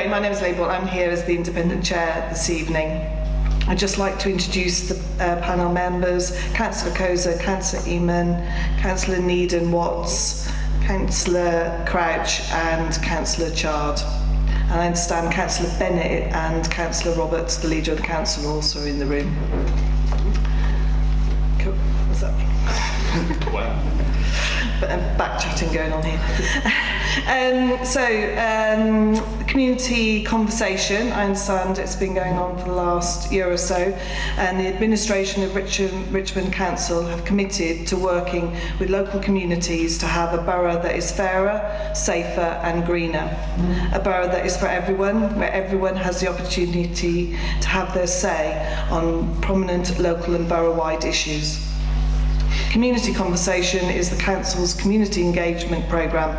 My name is Label. I'm here as the independent chair this evening. I'd just like to introduce the panel members: Councillor Koza, Councillor Eamon, Councillor Needham-Watts, Councillor Crouch and Councillor Chard. And I understand Councillor Bennett and Councillor Roberts, the leader of the council, are also in the room. Cool. What's up? Wow. Back chatting going on here. The community conversation, I understand it's been going on for the last year or so, and the administration of Richmond Council have committed to working with local communities to have a borough that is fairer, safer and greener. A borough that is for everyone, where everyone has the opportunity to have their say on prominent local and borough-wide issues. Community Conversation is the Council's community engagement programme.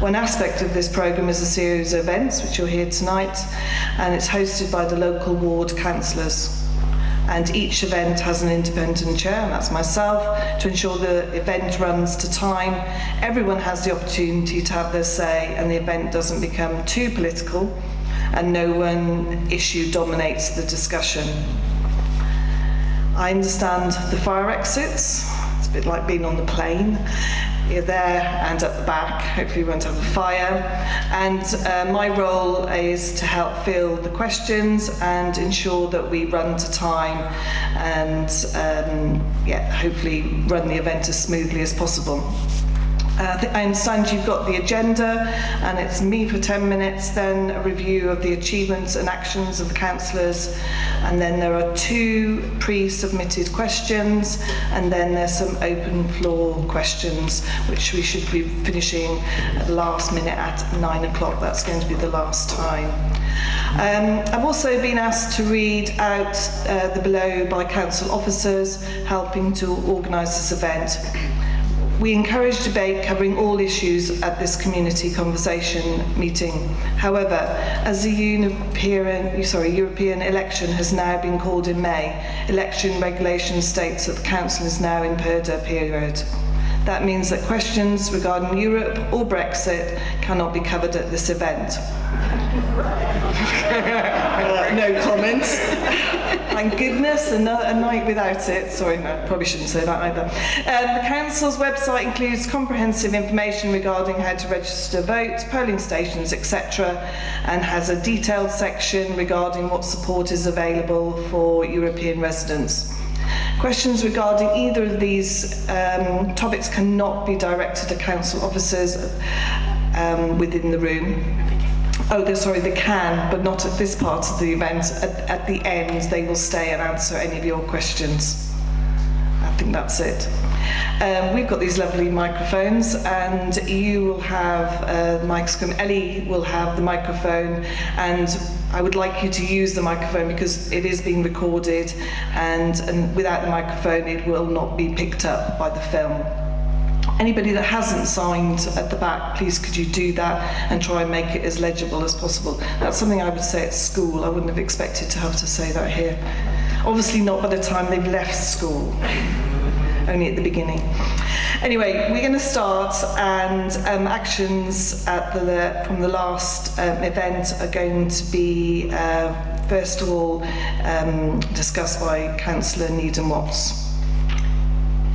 One aspect of this programme is a series of events, which you'll hear tonight, and it's hosted by the local ward councillors. And each event has an independent chair, and that's myself, to ensure the event runs to time. Everyone has the opportunity to have their say, and the event doesn't become too political, and no one issue dominates the discussion. I understand the fire exits. It's a bit like being on the plane. You're there and at the back. Hopefully we won't have a fire. And my role is to help field the questions and ensure that we run to time and hopefully run the event as smoothly as possible. I understand you've got the agenda, and it's me for 10 minutes, then a review of the achievements and actions of the councillors, and then there are 2 pre-submitted questions, and then there's some open floor questions, which we should be finishing at the last minute at 9 o'clock. That's going to be the last time. I've also been asked to read out the below by council officers helping to organise this event. We encourage debate covering all issues at this community conversation meeting. However, as the European election has now been called in May, election regulation states that the council is now in purdah period. That means that questions regarding Europe or Brexit cannot be covered at this event. No comments. Thank goodness, a night without it. Sorry, no, probably shouldn't say that either. The council's website includes comprehensive information regarding how to register votes, polling stations, etc., and has a detailed section regarding what support is available for European residents. Questions regarding either of these topics cannot be directed to council officers within the room. They can, but not at this part of the event. At the end, they will stay and answer any of your questions. I think that's it. We've got these lovely microphones, and you will have the microphone. Ellie will have the microphone, and I would like you to use the microphone because it is being recorded, and without the microphone, it will not be picked up by the film. Anybody that hasn't signed at the back, please could you do that and try and make it as legible as possible. That's something I would say at school. I wouldn't have expected to have to say that here. Obviously not by the time they've left school, only at the beginning. Anyway, we're going to start, and actions from the last event are going to be, first of all, discussed by Councillor Needham-Watts.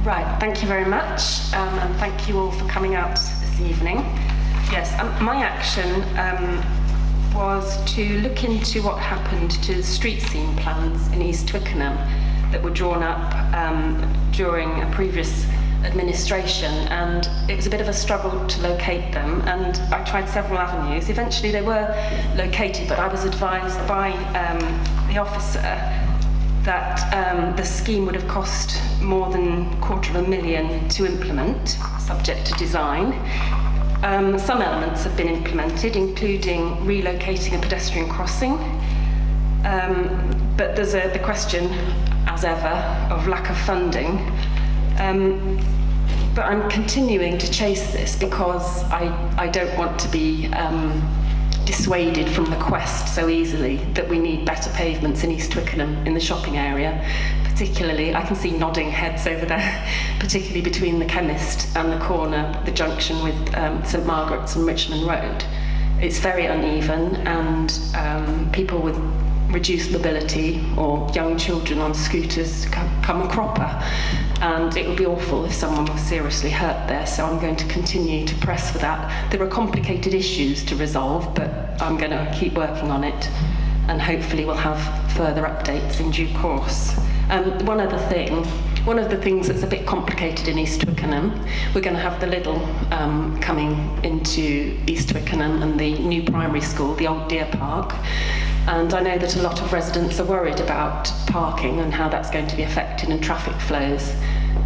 Right, thank you very much, and thank you all for coming out this evening. Yes, my action was to look into what happened to the street scene plans in East Twickenham that were drawn up during a previous administration, and it was a bit of a struggle to locate them, and I tried several avenues. Eventually they were located, but I was advised by the officer that the scheme would have cost more than $250,000 to implement, subject to design. Some elements have been implemented, including relocating a pedestrian crossing, but there's the question, as ever, of lack of funding. But I'm continuing to chase this because I don't want to be dissuaded from the quest so easily that we need better pavements in East Twickenham in the shopping area. Particularly, I can see nodding heads over there, particularly between the chemist and the corner, the junction with St Margarets and Richmond Road. It's very uneven, and people with reduced mobility or young children on scooters come a cropper, and it would be awful if someone was seriously hurt there, so I'm going to continue to press for that. There are complicated issues to resolve, but I'm going to keep working on it, and hopefully we'll have further updates in due course. One of the things that's a bit complicated in East Twickenham, we're going to have the Lidl coming into East Twickenham and the new primary school, the old Deer Park. And I know that a lot of residents are worried about parking and how that's going to be affected in traffic flows.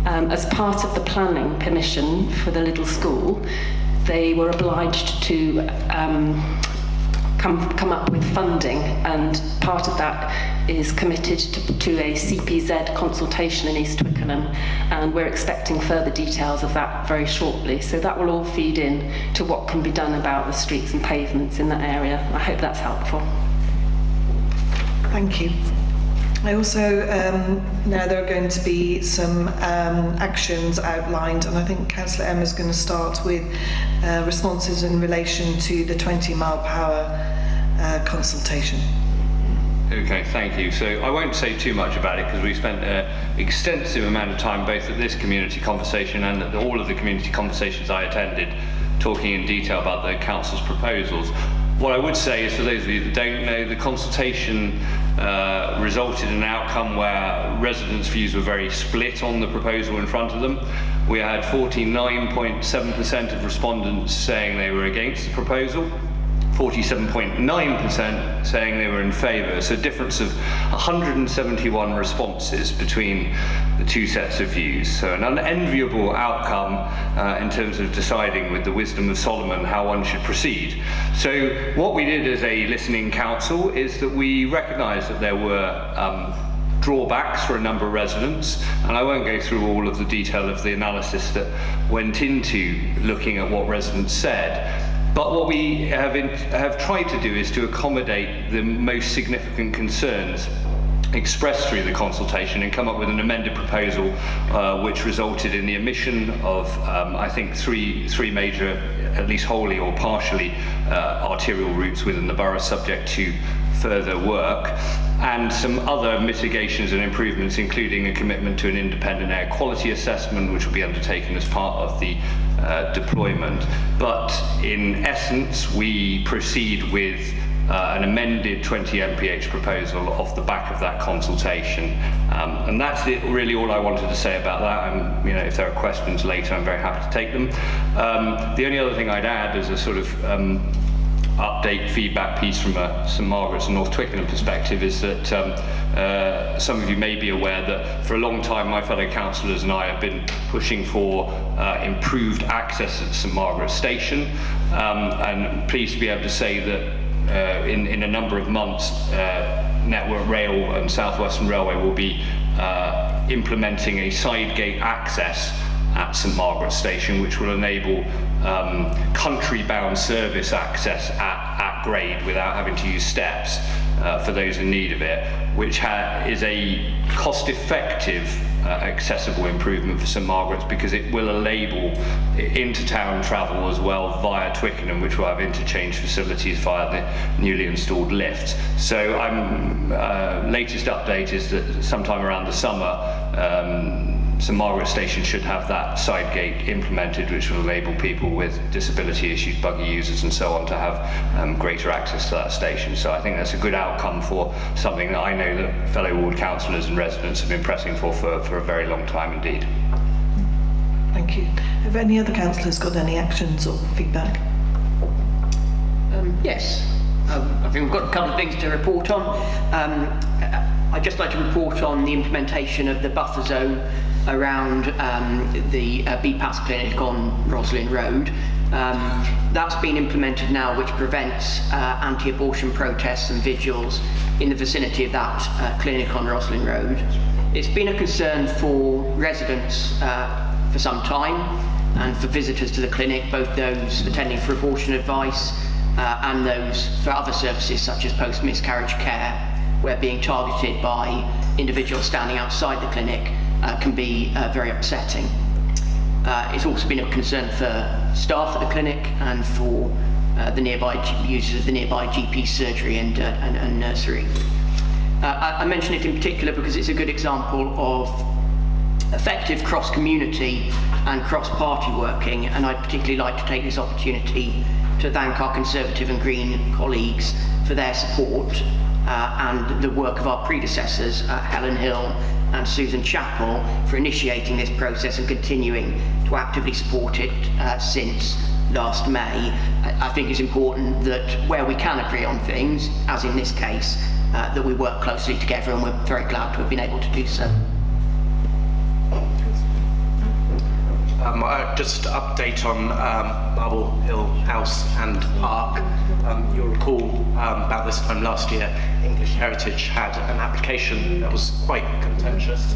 As part of the planning permission for the Lidl school, they were obliged to come up with funding, and part of that is committed to a CPZ consultation in East Twickenham, and we're expecting further details of that very shortly. So that will all feed in to what can be done about the streets and pavements in that area. I hope that's helpful. Thank you. I also, now there are going to be some actions outlined, and I think Councillor Emma's going to start with responses in relation to the 20-mile-per-hour consultation. Okay, thank you. So I won't say too much about it because we spent an extensive amount of time both at this community conversation and at all of the community conversations I attended talking in detail about the council's proposals. What I would say is, for those of you that don't know, the consultation resulted in an outcome where residents' views were very split on the proposal in front of them. We had 49.7% of respondents saying they were against the proposal, 47.9% saying they were in favour, so a difference of 171 responses between the two sets of views. So an unenviable outcome in terms of deciding with the wisdom of Solomon how one should proceed. So what we did as a listening council is that we recognised that there were drawbacks for a number of residents, and I won't go through all of the detail of the analysis that went into looking at what residents said. But what we have tried to do is to accommodate the most significant concerns expressed through the consultation and come up with an amended proposal which resulted in the omission of, I think, three major, at least wholly or partially, arterial routes within the borough subject to further work, and some other mitigations and improvements, including a commitment to an independent air quality assessment which will be undertaken as part of the deployment. But in essence, we proceed with an amended 20 mph proposal off the back of that consultation, and that's really all I wanted to say about that. And if there are questions later, I'm very happy to take them. The only other thing I'd add as a sort of update feedback piece from a St Margaret's and North Twickenham perspective is that some of you may be aware that for a long time my fellow councillors and I have been pushing for improved access at St Margaret's station, and pleased to be able to say that in a number of months Network Rail and South Western Railway will be implementing a side gate access at St Margaret's station, which will enable country-bound service access at grade without having to use steps for those in need of it, which is a cost-effective accessible improvement for St Margaret's, because it will enable inter-town travel as well via Twickenham, which will have interchange facilities via the newly installed lifts. So latest update is that sometime around the summer St Margaret's station should have that side gate implemented, which will enable people with disability issues, buggy users and so on, to have greater access to that station. So I think that's a good outcome for something that I know that fellow ward councillors and residents have been pressing for a very long time indeed. Thank you. Have any other councillors got any actions or feedback? Yes. I think we've got a couple of things to report on. I'd just like to report on the implementation of the buffer zone around the BPAS clinic on Roslyn Road. That's been implemented now, which prevents anti-abortion protests and vigils in the vicinity of that clinic on Roslyn Road. It's been a concern for residents for some time, and for visitors to the clinic, both those attending for abortion advice and those for other services such as post-miscarriage care, where being targeted by individuals standing outside the clinic can be very upsetting. It's also been a concern for staff at the clinic and for the nearby uses of the nearby GP surgery and nursery. I mention it in particular because it's a good example of effective cross-community and cross-party working, and I'd particularly like to take this opportunity to thank our Conservative and Green colleagues for their support and the work of our predecessors, Helen Hill and Susan Chappell, for initiating this process and continuing to actively support it since last May. I think it's important that where we can agree on things, as in this case, that we work closely together, and we're very glad to have been able to do so. Just to update on Marble Hill House and Park. You'll recall about this time last year, English Heritage had an application that was quite contentious.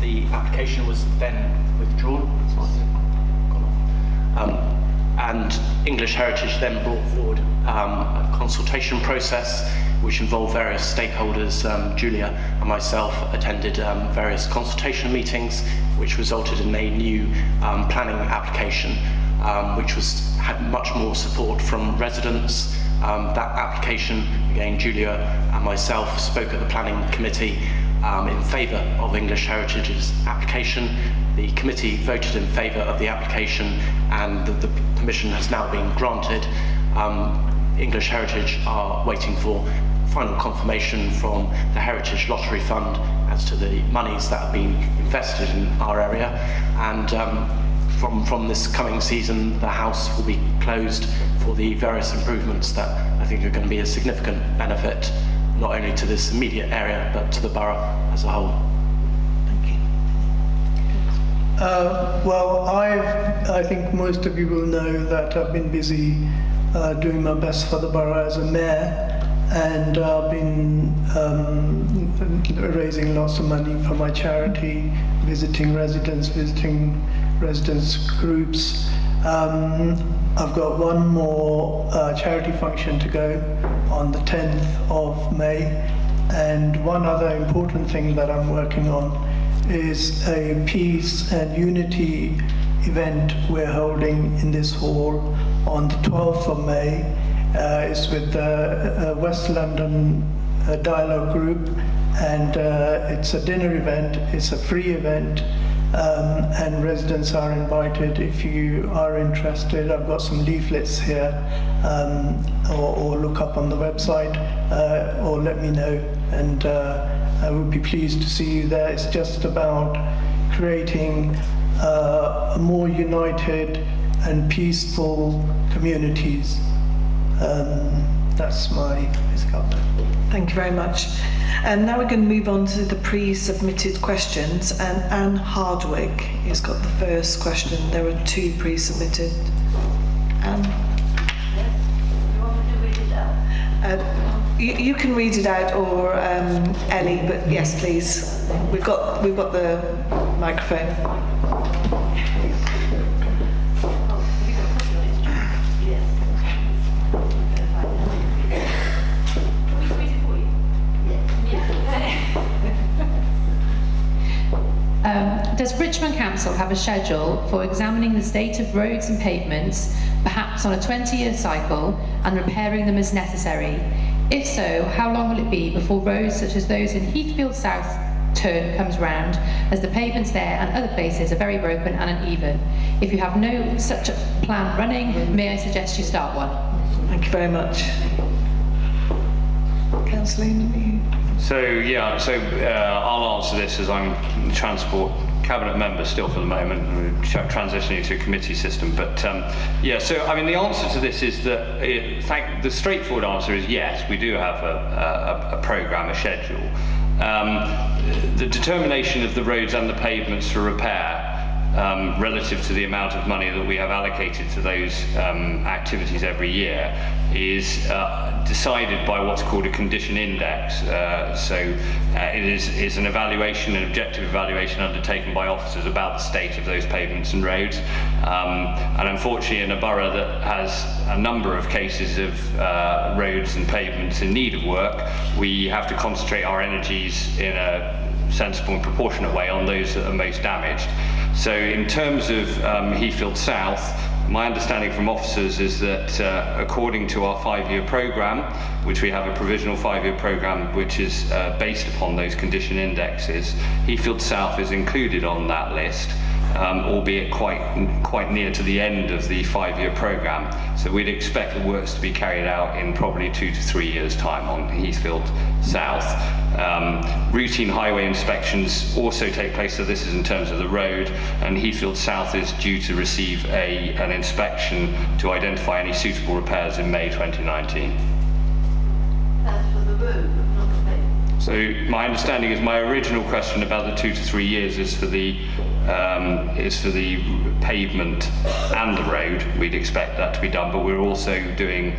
The application was then withdrawn. And English Heritage then brought forward a consultation process which involved various stakeholders. Julia and myself attended various consultation meetings, which resulted in a new planning application, which had much more support from residents. That application, again, Julia and myself spoke at the planning committee in favour of English Heritage's application. The committee voted in favour of the application, and the permission has now been granted. English Heritage are waiting for final confirmation from the Heritage Lottery Fund as to the monies that have been invested in our area, and from this coming season the house will be closed for the various improvements that I think are going to be a significant benefit not only to this immediate area but to the borough as a whole. Thank you. Well, I think most of you will know that I've been busy doing my best for the borough as a mayor, and I've been raising lots of money for my charity, visiting residents groups. I've got one more charity function to go on the 10th of May, and one other important thing that I'm working on is a peace and unity event we're holding in this hall on the 12th of May. It's with the West London Dialogue Group, and it's a dinner event. It's a free event, and residents are invited if you are interested. I've got some leaflets here, or look up on the website, or let me know, and I would be pleased to see you there. It's just about creating a more united and peaceful communities. That's my comment. Thank you very much. And now we're going to move on to the pre-submitted questions, and Anne Hardwick has got the first question. There are two pre-submitted. Anne? Yes. You want me to read it out? You can read it out, or Ellie, but yes, please. We've got the microphone. Does Richmond Council have a schedule for examining the state of roads and pavements, perhaps on a 20-year cycle, and repairing them as necessary? If so, how long will it be before roads such as those in Heathfield South turn comes round, as the pavements there and other places are very broken and uneven? If you have no such a plan running, may I suggest you start one? Thank you very much. Councillor, I'll answer this as I'm the Transport Cabinet member still for the moment, and we're transitioning to a committee system. But the answer to this is that the straightforward answer is yes, we do have a programme, a schedule. The determination of the roads and the pavements for repair relative to the amount of money that we have allocated to those activities every year is decided by what's called a condition index. It is an evaluation, an objective evaluation undertaken by officers about the state of those pavements and roads. And unfortunately, in a borough that has a number of cases of roads and pavements in need of work, we have to concentrate our energies in a sensible and proportionate way on those that are most damaged. So in terms of Heathfield South, My understanding from officers is that according to our 5-year programme, which we have a provisional 5-year programme which is based upon those condition indexes, Heathfield South is included on that list, albeit quite near to the end of the 5-year programme. So we'd expect the works to be carried out in probably 2 to 3 years' time on Heathfield South. Routine highway inspections also take place, so this is in terms of the road, and Heathfield South is due to receive an inspection to identify any suitable repairs in May 2019. That's for the road, but not the pavement. So my understanding is my original question about the 2 to 3 years is for the pavement and the road. We'd expect that to be done, but we're also doing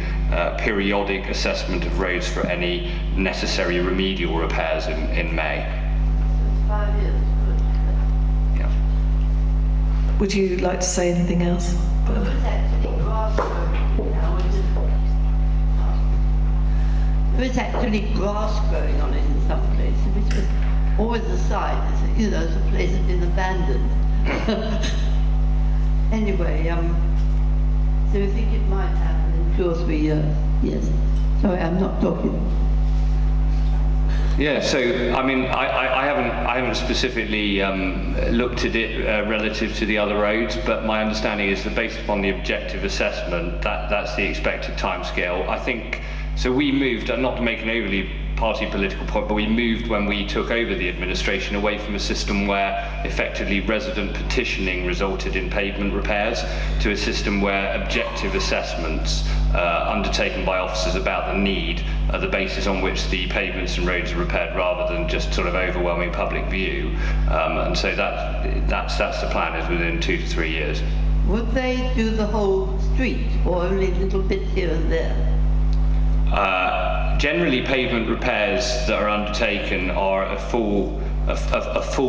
periodic assessment of roads for any necessary remedial repairs in May. It's 5 years, good. Yeah. Would you like to say anything else? Well, it was actually grass growing now, there was actually grass growing on it in some places, which was always a sign, you know, the place had been abandoned. Anyway, so you think it might happen in 2 or 3 years? Yes. Sorry, I'm not talking. Yeah, so I mean, I haven't specifically looked at it relative to the other roads, but my understanding is that based upon the objective assessment, that's the expected timescale. I think so. We moved, not to make an overly party political point, but we moved when we took over the administration away from a system where effectively resident petitioning resulted in pavement repairs to a system where objective assessments undertaken by officers about the need are the basis on which the pavements and roads are repaired, rather than just sort of overwhelming public view. And so that's the plan, is within 2 to 3 years. Would they do the whole street or only little bits here and there? Generally, pavement repairs that are undertaken are a full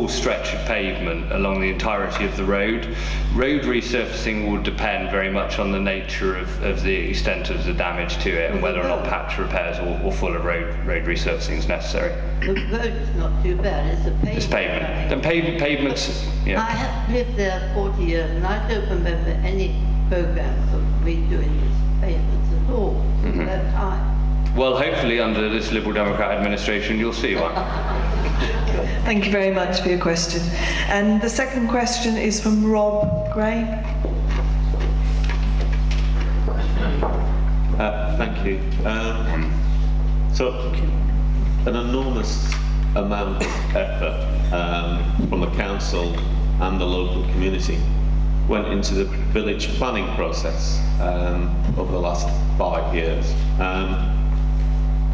stretch of pavement along the entirety of the road. Road resurfacing will depend very much on the nature of the extent of the damage to it and whether or not patch repairs or full of road resurfacing is necessary. The road is not too bad, it's a pavement. It's pavement. Then pavements, yeah. I have lived there 40 years and I don't remember any program of redoing this pavements at all at that time. Well, hopefully under this Liberal Democrat administration you'll see one. Thank you very much for your question. And the second question is from Rob Gray. Thank you. So, an enormous amount of effort from the council and the local community went into the village planning process over the last 5 years.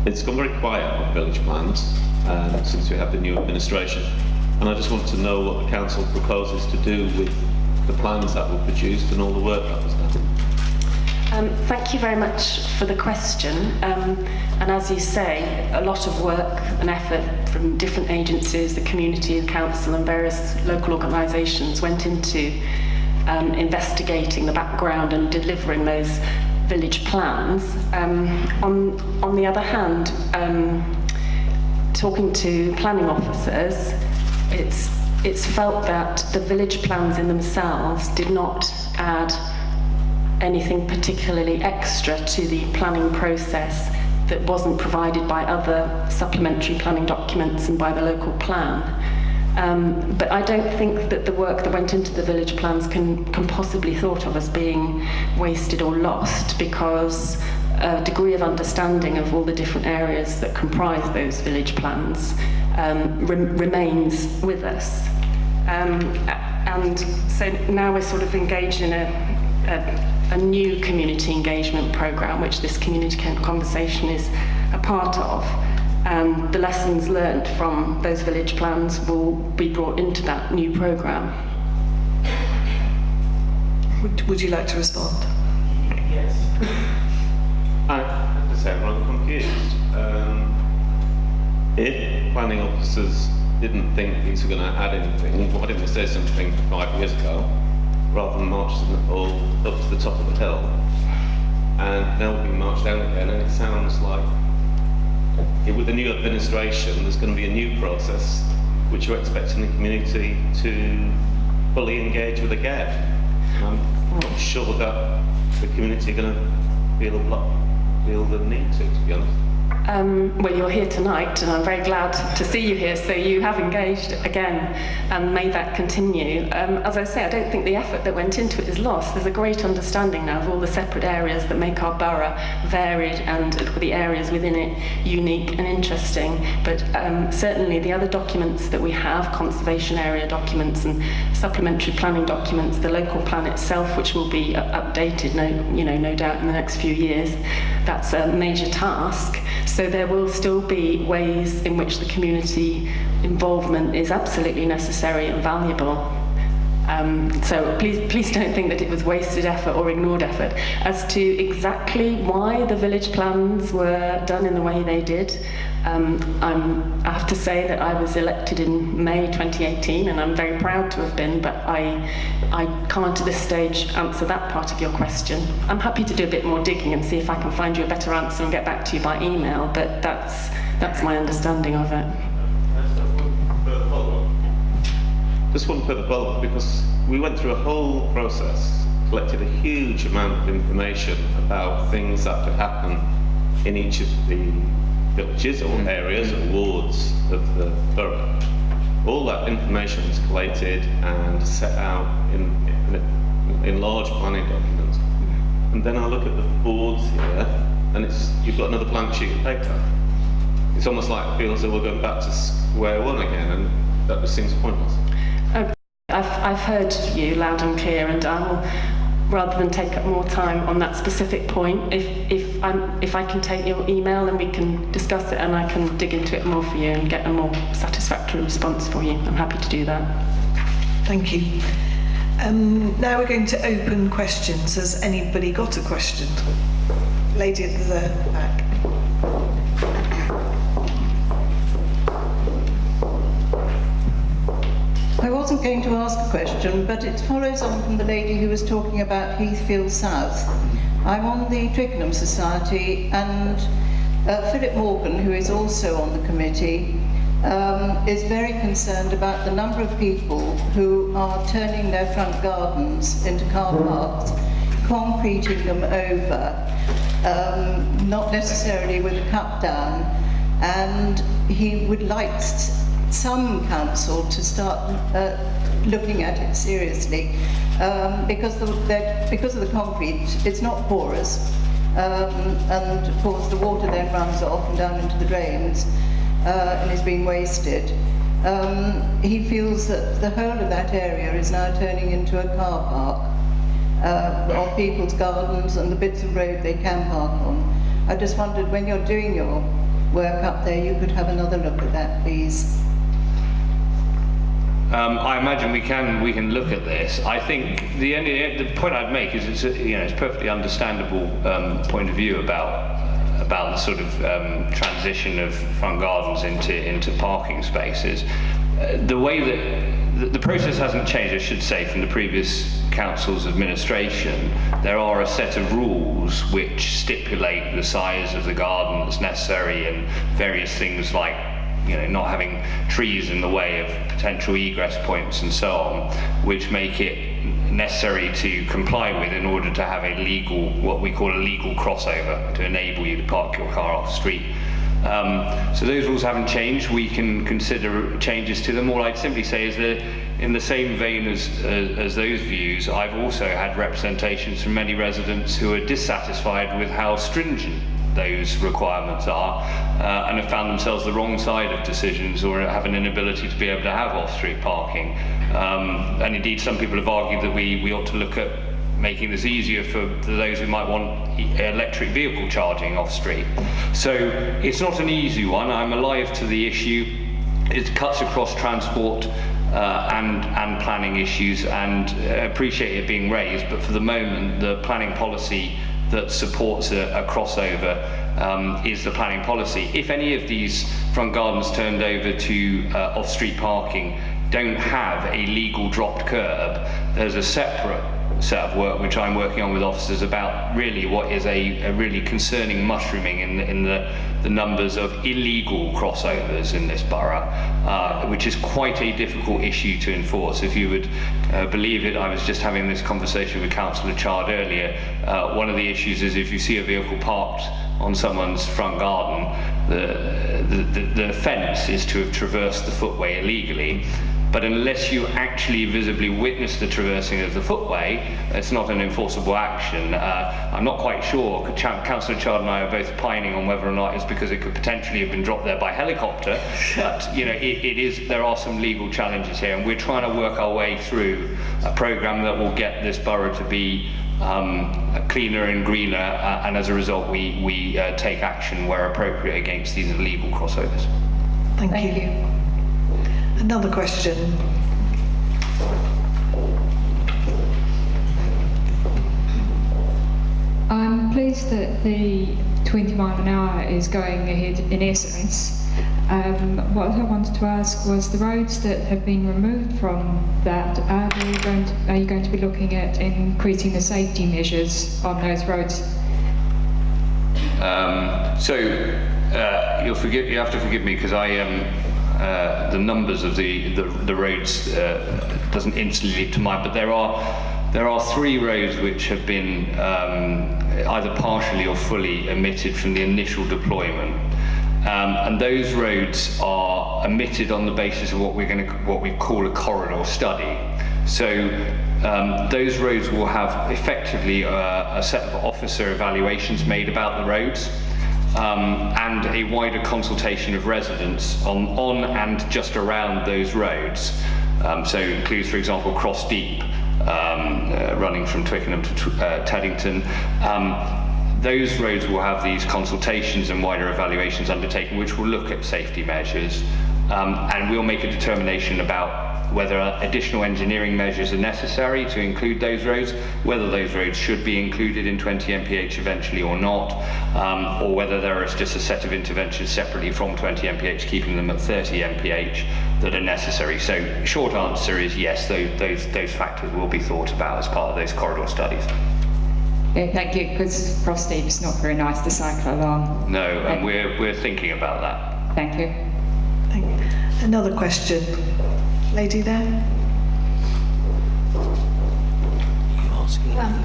It's gone very quiet on village plans since we have the new administration, and I just want to know what the council proposes to do with the plans that were produced and all the work that was done. Thank you very much for the question. And as you say, a lot of work and effort from different agencies, the community, the council and various local organisations went into investigating the background and delivering those village plans. On the other hand, talking to planning officers, it's felt that the village plans in themselves did not add anything particularly extra to the planning process that wasn't provided by other supplementary planning documents and by the local plan. But I don't think that the work that went into the village plans can possibly thought of as being wasted or lost, because a degree of understanding of all the different areas that comprise those village plans remains with us. And so now we're sort of engaged in a new community engagement programme, which this community conversation is a part of. And the lessons learnt from those village plans will be brought into that new programme. Would you like to respond? Yes. I have to say I'm rather confused. If planning officers didn't think these were going to add anything, why didn't they say something 5 years ago, rather than march them all up to the top of the hill? And now we're being marched down again, and it sounds like with the new administration, there's going to be a new process which you're expecting the community to fully engage with again. I'm I'm not sure that the community are going to feel the need to be honest. Well, you're here tonight, and I'm very glad to see you here. So you have engaged again, and may that continue. As I say, I don't think the effort that went into it is lost. There's a great understanding now of all the separate areas that make our borough varied, and the areas within it unique and interesting. But certainly the other documents that we have, conservation area documents and supplementary planning documents, the local plan itself, which will be updated, no doubt in the next few years. That's a major task. So there will still be ways in which the community involvement is absolutely necessary and valuable. So please don't think that it was wasted effort or ignored effort. As to exactly why the village plans were done in the way they did, I have to say that I was elected in May 2018, and I'm very proud to have been, but I can't at this stage answer that part of your question. I'm happy to do a bit more digging and see if I can find you a better answer and get back to you by email, but that's my understanding of it. Just one further follow-up, because we went through a whole process, collected a huge amount of information about things that could happen in each of the villages or areas or wards of the borough. All that information was collated and set out in large planning documents. And then I look at the boards here, and you've got another blank sheet of paper. It's almost like it feels that we're going back to square one again, and that just seems pointless. I've heard you loud and clear, and I will, rather than take up more time on that specific point, if I can take your email and we can discuss it, and I can dig into it more for you and get a more satisfactory response for you, I'm happy to do that. Thank you. Now we're going to open questions. Has anybody got a question? Lady at the back. I wasn't going to ask a question, but it follows on from the lady who was talking about Heathfield South. I'm on the Twickenham Society, and Philip Morgan, who is also on the committee, is very concerned about the number of people who are turning their front gardens into car parks, concreting them over, not necessarily with a cut down, and he would like some council to start looking at it seriously, because of the concrete, it's not porous, and of course the water then runs off and down into the drains and is being wasted. He feels that the whole of that area is now turning into a car park of people's gardens and the bits of road they can park on. I just wondered, when you're doing your work up there, you could have another look at that, please. I imagine we can look at this. I think the point I'd make is it's perfectly understandable point of view about the sort of transition of front gardens into parking spaces. The way that the process hasn't changed, I should say, from the previous council's administration. There are a set of rules which stipulate the size of the garden that's necessary, and various things like not having trees in the way of potential egress points and so on, which make it necessary to comply with in order to have a legal, what we call a legal crossover, to enable you to park your car off street. So those rules haven't changed. We can consider changes to them. All I'd simply say is that in the same vein as those views, I've also had representations from many residents who are dissatisfied with how stringent those requirements are, and have found themselves the wrong side of decisions, or have an inability to be able to have off-street parking. And indeed, some people have argued that we ought to look at making this easier for those who might want electric vehicle charging off-street. So it's not an easy one. I'm alive to the issue. It cuts across transport and planning issues, and appreciate it being raised, but for the moment, the planning policy that supports a crossover is the planning policy. If any of these front gardens turned over to off-street parking don't have a legal dropped curb, there's a separate set of work which I'm working on with officers about really what is a really concerning mushrooming in the numbers of illegal crossovers in this borough, which is quite a difficult issue to enforce. If you would believe it, I was just having this conversation with Councillor Chard earlier. One of the issues is if you see a vehicle parked on someone's front garden, the offence is to have traversed the footway illegally. But unless you actually visibly witness the traversing of the footway, it's not an enforceable action. I'm not quite sure. Councillor Chard and I are both pining on whether or not it's because it could potentially have been dropped there by helicopter. But you know, it is. There are some legal challenges here, and we're trying to work our way through a programme that will get this borough to be cleaner and greener, and as a result, we take action where appropriate against these illegal crossovers. Thank you. Another question. I'm pleased that the 20 mile an hour is going ahead in essence. What I wanted to ask was the roads that have been removed from that, are you going to be looking at increasing the safety measures on those roads? You have to forgive me because the numbers of the roads doesn't instantly leap to mind, but there are 3 roads which have been either partially or fully omitted from the initial deployment, and those roads are omitted on the basis of what we call a corridor study. So those roads will have effectively a set of officer evaluations made about the roads. And a wider consultation of residents on and just around those roads. So it includes, for example, Cross Deep, running from Twickenham to Teddington. Those roads will have these consultations and wider evaluations undertaken, which will look at safety measures, and we'll make a determination about whether additional engineering measures are necessary to include those roads, whether those roads should be included in 20 mph eventually or not, or whether there is just a set of interventions separately from 20 mph, keeping them at 30 mph that are necessary. So short answer is yes, those factors will be thought about as part of those corridor studies. Yeah, thank you, because Cross Deep is not very nice to cycle along. No, and we're thinking about that. Thank you. Thank you. Another question. Lady there.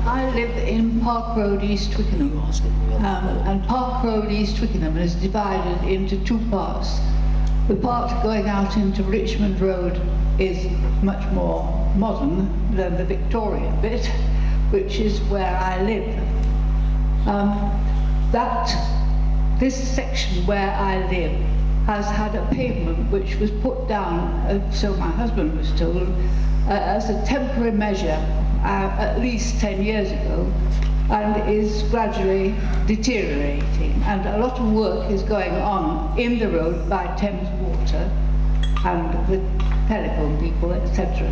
I live in Park Road, East Twickenham, and Park Road, East Twickenham is divided into 2 parts. The part going out into Richmond Road is much more modern than the Victorian bit, which is where I live. This section where I live has had a pavement which was put down, so my husband was told, as a temporary measure at least 10 years ago, and is gradually deteriorating. And a lot of work is going on in the road by Thames Water and with telephone people, etc.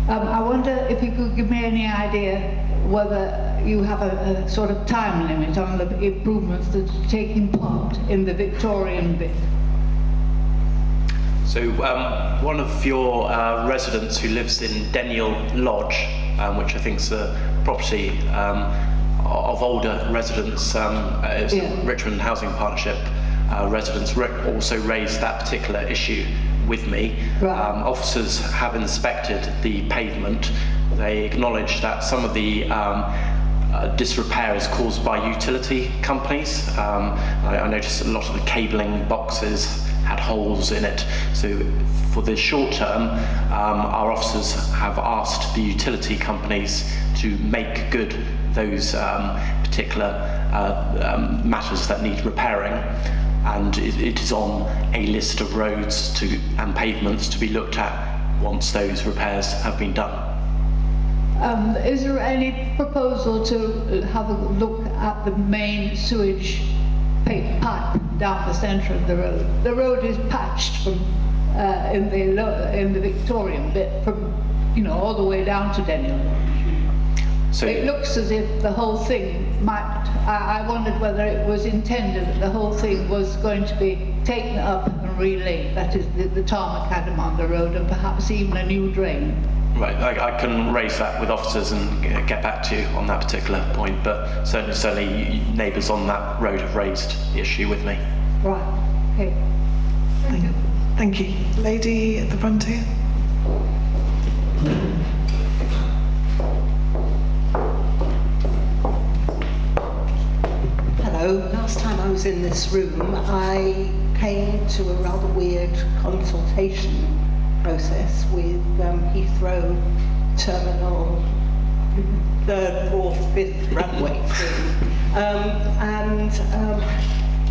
I wonder if you could give me any idea whether you have a sort of time limit on the improvements that are taking part in the Victorian bit. So one of your residents who lives in Deniel Lodge, which I think is a property of older residents, it's Richmond Housing Partnership residents, also raised that particular issue with me. Right. Officers have inspected the pavement. They acknowledge that some of the disrepair is caused by utility companies. I noticed a lot of the cabling boxes had holes in it. So for the short term, our officers have asked the utility companies to make good those particular matters that need repairing. And it is on a list of roads and pavements to be looked at once those repairs have been done. Is there any proposal to have a look at the main sewage pipe down the centre of the road? The road is patched from in the Victorian bit from all the way down to Deniel. So it looks as if the whole thing might. I wondered whether it was intended that the whole thing was going to be taken up and relaid. That is the tarmac on the road, and perhaps even a new drain. Right, I can raise that with officers and get back to you on that particular point, but certainly neighbours on that road have raised the issue with me. Right, okay. Thank you. Lady at the front here. Hello. Last time I was in this room, I came to a rather weird consultation process with Heathrow Terminal, 3rd, 4th, 5th runway through.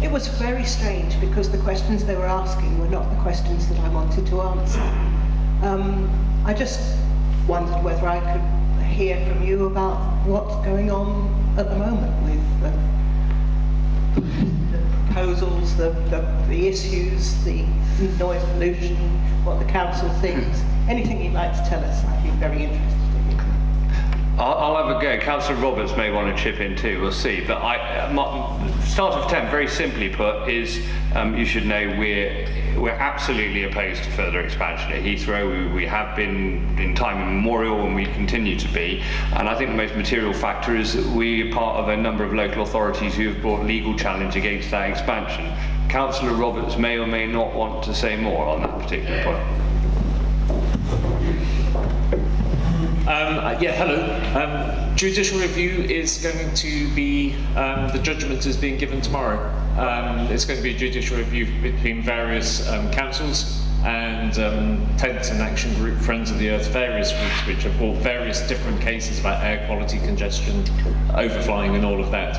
It was very strange because the questions they were asking were not the questions that I wanted to answer. I just wondered whether I could hear from you about what's going on at the moment with the proposals, the issues, the noise pollution, what the council thinks. Anything you'd like to tell us, I'd be very interested in. I'll have a go. Councillor Roberts may want to chip in too, we'll see. But start of 10, very simply put, is you should know we're absolutely opposed to further expansion at Heathrow. We have been in time immemorial and we continue to be. And I think the most material factor is that we are part of a number of local authorities who have brought legal challenge against that expansion. Councillor Roberts may or may not want to say more on that particular point. Hello. Judicial review is going to be, the judgment is being given tomorrow. It's going to be a judicial review between various councils and Tent and Action Group, Friends of the Earth, various groups which have brought various different cases about air quality, congestion, overflying and all of that.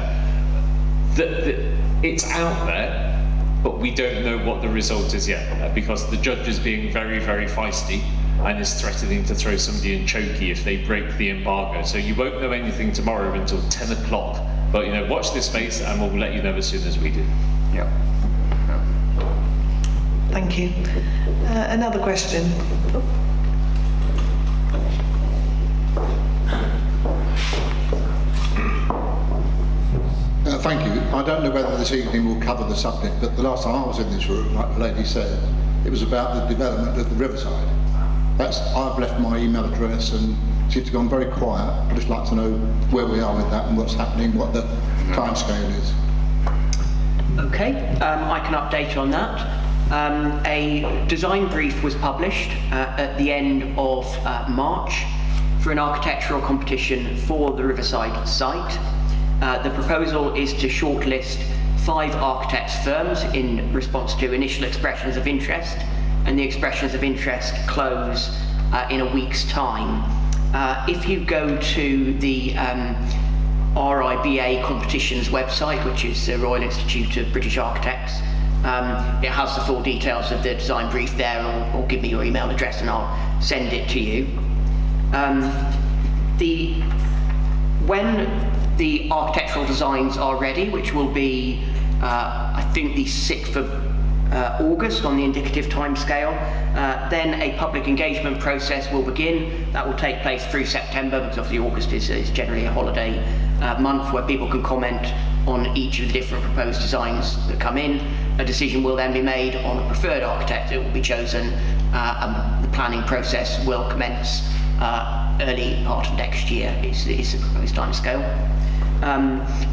It's out there, but we don't know what the result is yet because the judge is being very, very feisty and is threatening to throw somebody in chokey if they break the embargo. So you won't know anything tomorrow until 10 o'clock. But watch this space and we'll let you know as soon as we do. Yeah. Thank you. Another question. Thank you. I don't know whether this evening will cover the subject, but the last time I was in this room, like the lady said, it was about the development of the Riverside. I've left my email address and she's gone very quiet. I'd just like to know where we are with that and what's happening, what the timescale is. Okay, I can update on that. A design brief was published at the end of March for an architectural competition for the Riverside site. The proposal is to shortlist 5 architects' firms in response to initial expressions of interest, and the expressions of interest close in a week's time. If you go to the RIBA competitions website, which is the Royal Institute of British Architects, it has the full details of the design brief there, or give me your email address and I'll send it to you. When the architectural designs are ready, which will be, I think, the 6th of August on the indicative timescale, then a public engagement process will begin. That will take place through September, because obviously August is generally a holiday month where people can comment on each of the different proposed designs that come in. A decision will then be made on a preferred architect that will be chosen, and the planning process will commence early part of next year is the proposed timescale.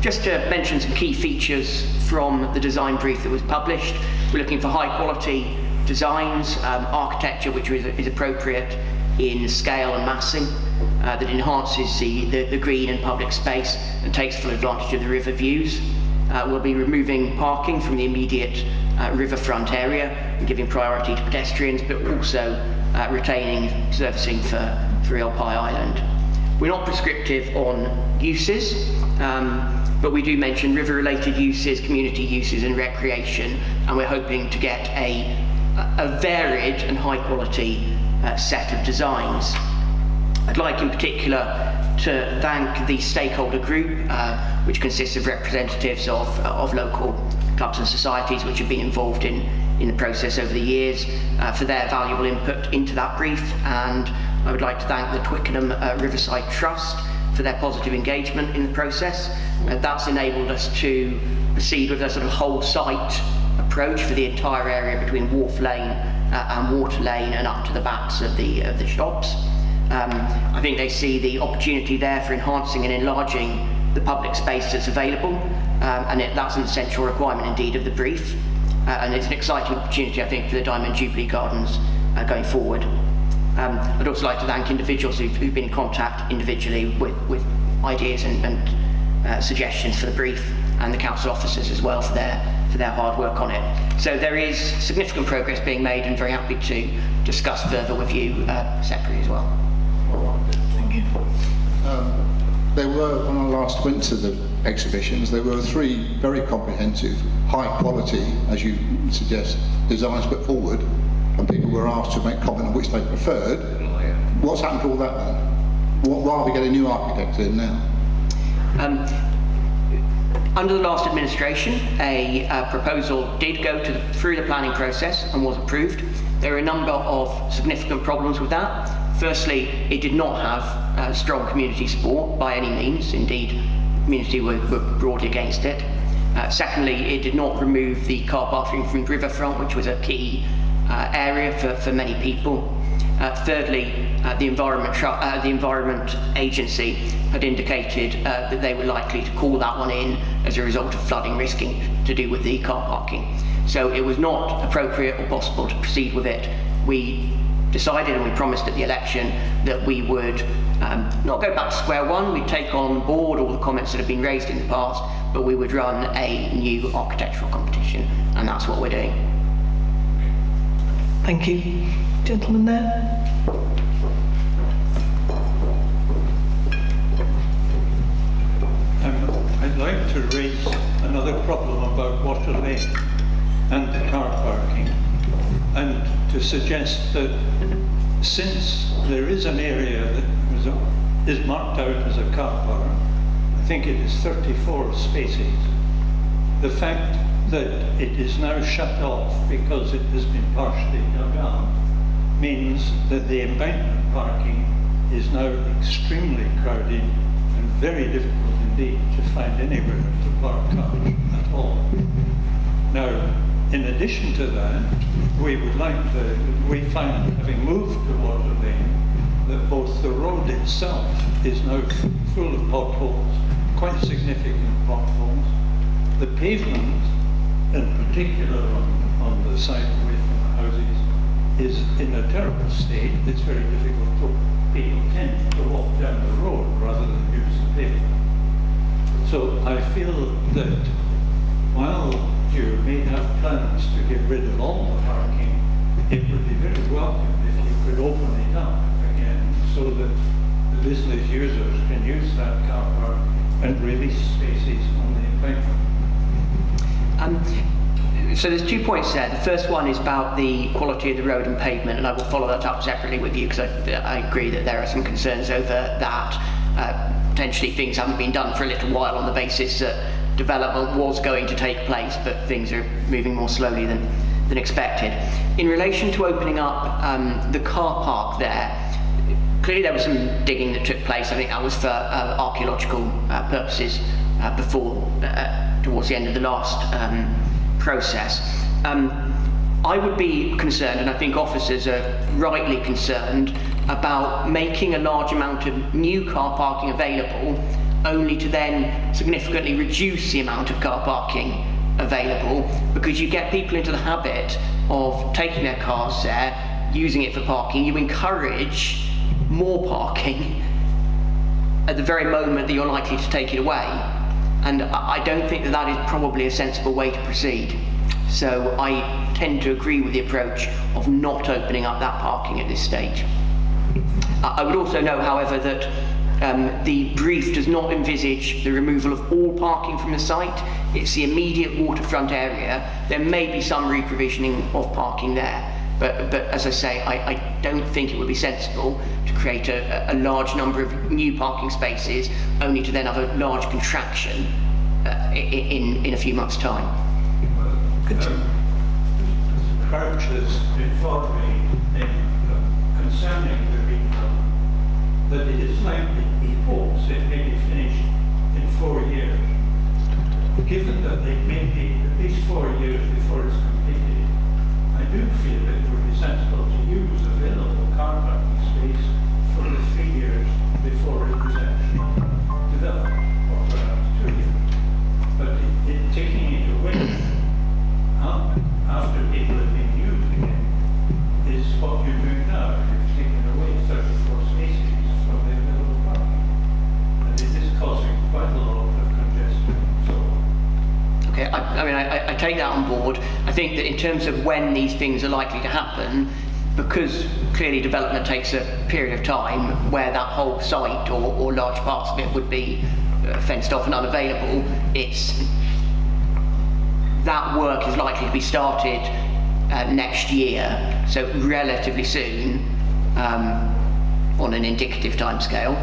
Just to mention some key features from the design brief that was published. We're looking for high quality designs, architecture which is appropriate in scale and massing, that enhances the green and public space and takes full advantage of the river views. We'll be removing parking from the immediate riverfront area and giving priority to pedestrians, but also retaining servicing for Eel Pie Island. We're not prescriptive on uses, but we do mention river-related uses, community uses and recreation, and we're hoping to get a varied and high-quality set of designs. I'd like in particular to thank the stakeholder group, which consists of representatives of local clubs and societies which have been involved in the process over the years, for their valuable input into that brief, and I would like to thank the Twickenham Riverside Trust for their positive engagement in the process. That's enabled us to proceed with a sort of whole site approach for the entire area between Wharf Lane and Water Lane and up to the backs of the shops. I think they see the opportunity there for enhancing and enlarging the public space that's available, and that's an essential requirement indeed of the brief, and it's an exciting opportunity, I think, for the Diamond Jubilee Gardens going forward. I'd also like to thank individuals who've been in contact individually with ideas and suggestions for the brief, and the council officers as well for their hard work on it. So there is significant progress being made, and very happy to discuss further with you separately as well. Thank you. There were, on our last winter exhibitions, there were 3 very comprehensive, high quality, as you suggest, designs put forward, and people were asked to make comment on which they preferred. What's happened to all that then? Why are we getting new architects in now? Under the last administration, a proposal did go through the planning process and was approved. There are a number of significant problems with that. Firstly, it did not have strong community support by any means. Indeed, the community were broadly against it. Secondly, it did not remove the car parking from the riverfront, which was a key area for many people. Thirdly, the Environment Agency had indicated that they were likely to call that one in as a result of flooding risking to do with the car parking. So it was not appropriate or possible to proceed with it. We decided, and we promised at the election, that we would not go back to square one. We'd take on board all the comments that have been raised in the past, but we would run a new architectural competition, and that's what we're doing. Thank you. Gentleman there. I'd like to raise another problem about Water Lane and the car parking, and to suggest that since there is an area that is marked out as a car park, I think it is 34 spaces, the fact that it is now shut off because it has been partially dug up means that the embankment parking is now extremely crowded and very difficult indeed to find anywhere to park cars at all. Now, in addition to that, we find, having moved to Water Lane, that both the road itself is now full of potholes, quite significant potholes. The pavement, in particular on the side away from the houses, is in a terrible state. It's very difficult for people tend to walk down the road rather than use the pavement. So I feel that while you may have plans to get rid of all the parking, it would be very welcome if you could open it up again so that the business users can use that car park and release spaces on the embankment. So there's 2 points there. The first one is about the quality of the road and pavement, and I will follow that up separately with you, because I agree that there are some concerns over that. Potentially things haven't been done for a little while on the basis that development was going to take place, but things are moving more slowly than expected. In relation to opening up the car park there, clearly there was some digging that took place. I think that was for archaeological purposes before, towards the end of the last process. I would be concerned, and I think officers are rightly concerned, about making a large amount of new car parking available only to then significantly reduce the amount of car parking available, because you get people into the habit of taking their cars there, using it for parking. You encourage more parking at the very moment that you're likely to take it away. And I don't think that is probably a sensible way to proceed. So I tend to agree with the approach of not opening up that parking at this stage. I would also note, however, that the brief does not envisage the removal of all parking from the site. It's the immediate waterfront area. There may be some reprovisioning of parking there, but as I say, I don't think it would be sensible to create a large number of new parking spaces only to then have a large contraction in a few months' time. Crouch has informed me concerning the redevelopment that it is likely, he hopes it may be finished in 4 years. Given that it may be at least 4 years before it's completed, I do feel it would be sensible to use available car parking space for the 3 years before it was actually developed, or perhaps 2 years. But taking it away after people have been using it is what you're doing now. You've taken away 34 spaces from the available parking. And it is causing quite a lot of congestion and so on. Okay, I take that on board. I think that in terms of when these things are likely to happen, because clearly development takes a period of time where that whole site or large parts of it would be fenced off and unavailable, that work is likely to be started next year, so relatively soon, on an indicative timescale.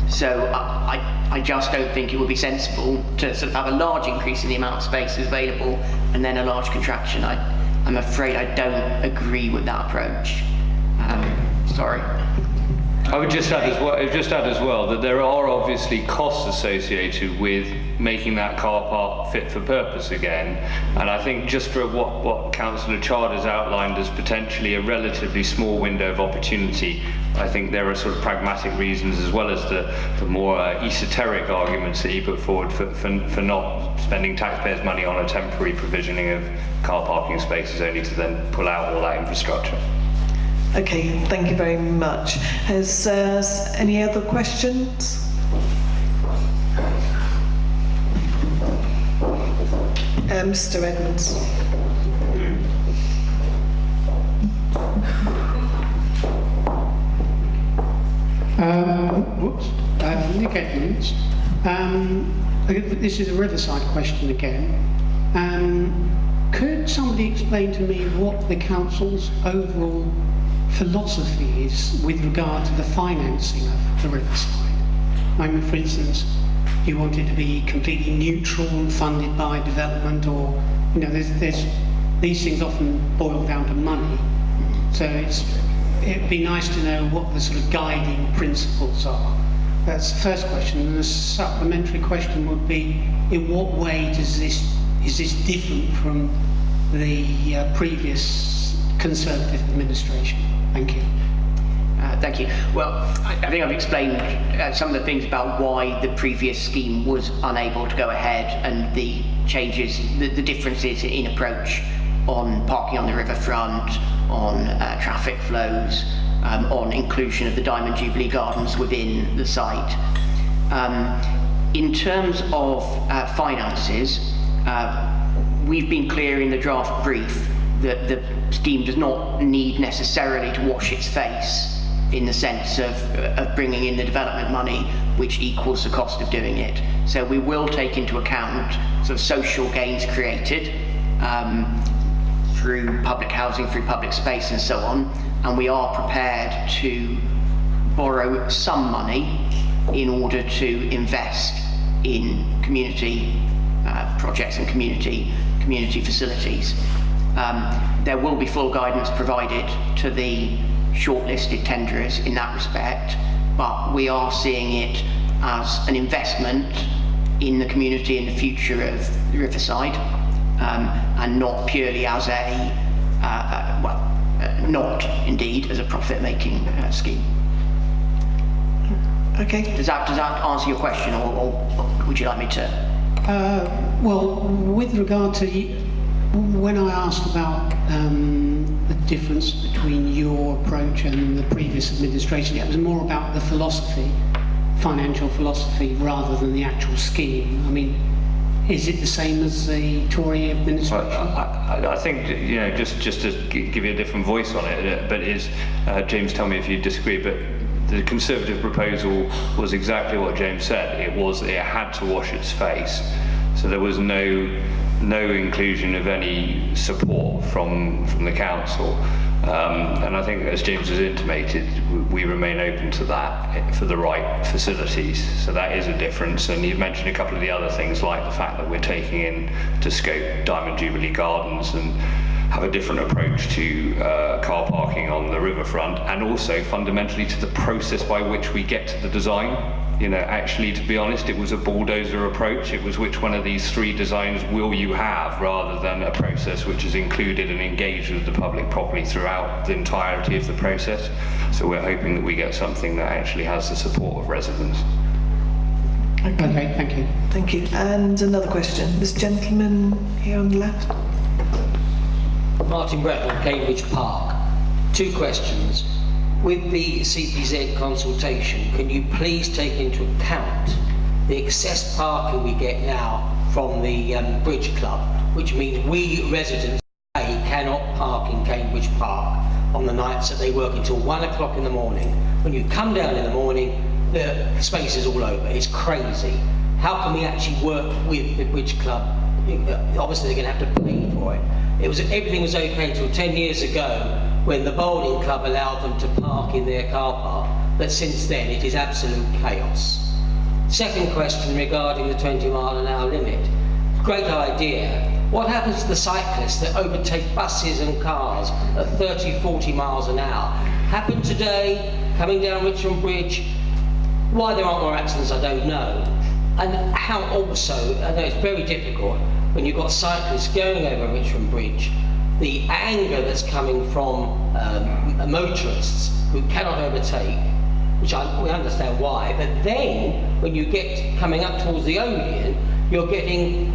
So I just don't think it would be sensible to sort of have a large increase in the amount of spaces available and then a large contraction. I'm afraid I don't agree with that approach. Sorry. I would just add as well that there are obviously costs associated with making that car park fit for purpose again, and I think just for what Councillor Chard has outlined as potentially a relatively small window of opportunity, I think there are sort of pragmatic reasons as well as the more esoteric arguments that he put forward for not spending taxpayers' money on a temporary provisioning of car parking spaces only to then pull out all that infrastructure. Okay, thank you very much. Has any other questions? Mr. Edmonds. Nick Edmonds. This is a Riverside question again. Could somebody explain to me what the council's overall philosophy is with regard to the financing of the Riverside? I mean, for instance, do you want it to be completely neutral and funded by development, or, you know, there's these things often boil down to money. So it'd be nice to know what the sort of guiding principles are. That's the first question. And the supplementary question would be, in what way is this different from the previous Conservative administration? Thank you. Thank you. Well, I think I've explained some of the things about why the previous scheme was unable to go ahead and the changes, the differences in approach on parking on the riverfront, on traffic flows, on inclusion of the Diamond Jubilee Gardens within the site. In terms of finances, we've been clear in the draft brief that the scheme does not need necessarily to wash its face in the sense of bringing in the development money which equals the cost of doing it. So we will take into account sort of social gains created through public housing, through public space and so on, and we are prepared to borrow some money in order to invest in community projects and community facilities. There will be full guidance provided to the shortlisted tenderers in that respect, but we are seeing it as an investment in the community and the future of the Riverside, and not purely as not indeed as a profit-making scheme. Okay. Does that answer your question, or would you like me to? Well, with regard to when I asked about the difference between your approach and the previous administration, it was more about the philosophy, financial philosophy, rather than the actual scheme. I mean, is it the same as the Tory administration? I think, you know, just to give you a different voice on it, but James, tell me if you disagree, but the Conservative proposal was exactly what James said. It had to wash its face. So there was no inclusion of any support from the council, and I think, as James has intimated, we remain open to that for the right facilities. So that is a difference, and you've mentioned a couple of the other things, like the fact that we're taking in to scope Diamond Jubilee Gardens and have a different approach to car parking on the riverfront, and also fundamentally to the process by which we get to the design You know, actually, to be honest, it was a bulldozer approach. It was which one of these three designs will you have, rather than a process which is included and engaged with the public properly throughout the entirety of the process. So we're hoping that we get something that actually has the support of residents. Okay, thank you. Thank you. And another question. This gentleman here on the left. Martin Bretton, Cambridge Park. 2 questions. With the CPZ consultation, can you please take into account the excess parking we get now from the Bridge Club, which means we residents cannot park in Cambridge Park on the nights that they work until 1 o'clock in the morning. When you come down in the morning, the space is all over. It's crazy. How can we actually work with the Bridge Club? Obviously, they're going to have to pay for it. Everything was okay until 10 years ago when the bowling club allowed them to park in their car park, but since then it is absolute chaos. Second question regarding the 20-mile-an-hour limit. Great idea. What happens to the cyclists that overtake buses and cars at 30, 40 miles an hour? Happened today, coming down Richmond Bridge. Why there aren't more accidents, I don't know. And how also, I know it's very difficult, when you've got cyclists going over Richmond Bridge, the anger that's coming from motorists who cannot overtake, which we understand why, but then when you get coming up towards the Odeon, you're getting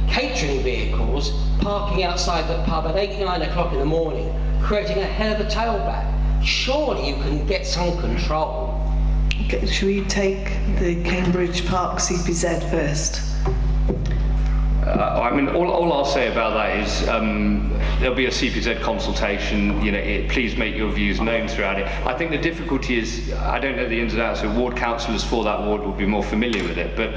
catering vehicles parking outside the pub at 8, 9 o'clock in the morning, creating a hell of a tailback. Surely you can get some control. Okay, should we take the Cambridge Park CPZ first? I mean, all I'll say about that is there'll be a CPZ consultation. You know, please make your views known throughout it. I think the difficulty is, I don't know the ins and outs, so ward councillors for that ward will be more familiar with it. But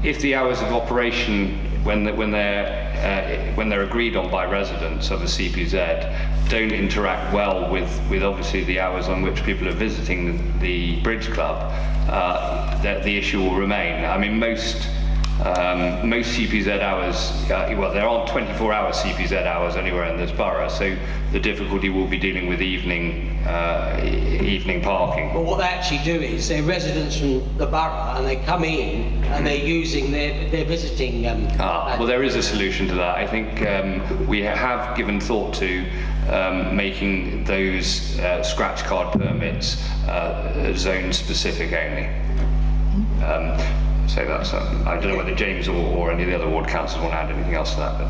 if the hours of operation, when they're agreed on by residents of a CPZ, don't interact well with obviously the hours on which people are visiting the Bridge Club, that the issue will remain. I mean, most CPZ hours, well, there aren't 24-hour CPZ hours anywhere in this borough, so the difficulty will be dealing with evening parking. Well, what they actually do is they're residents from the borough and they come in and they're using their visiting. Well, there is a solution to that. I think we have given thought to making those scratch card permits zone specific only. So that's, I don't know whether James or any of the other ward councillors want to add anything else to that. But.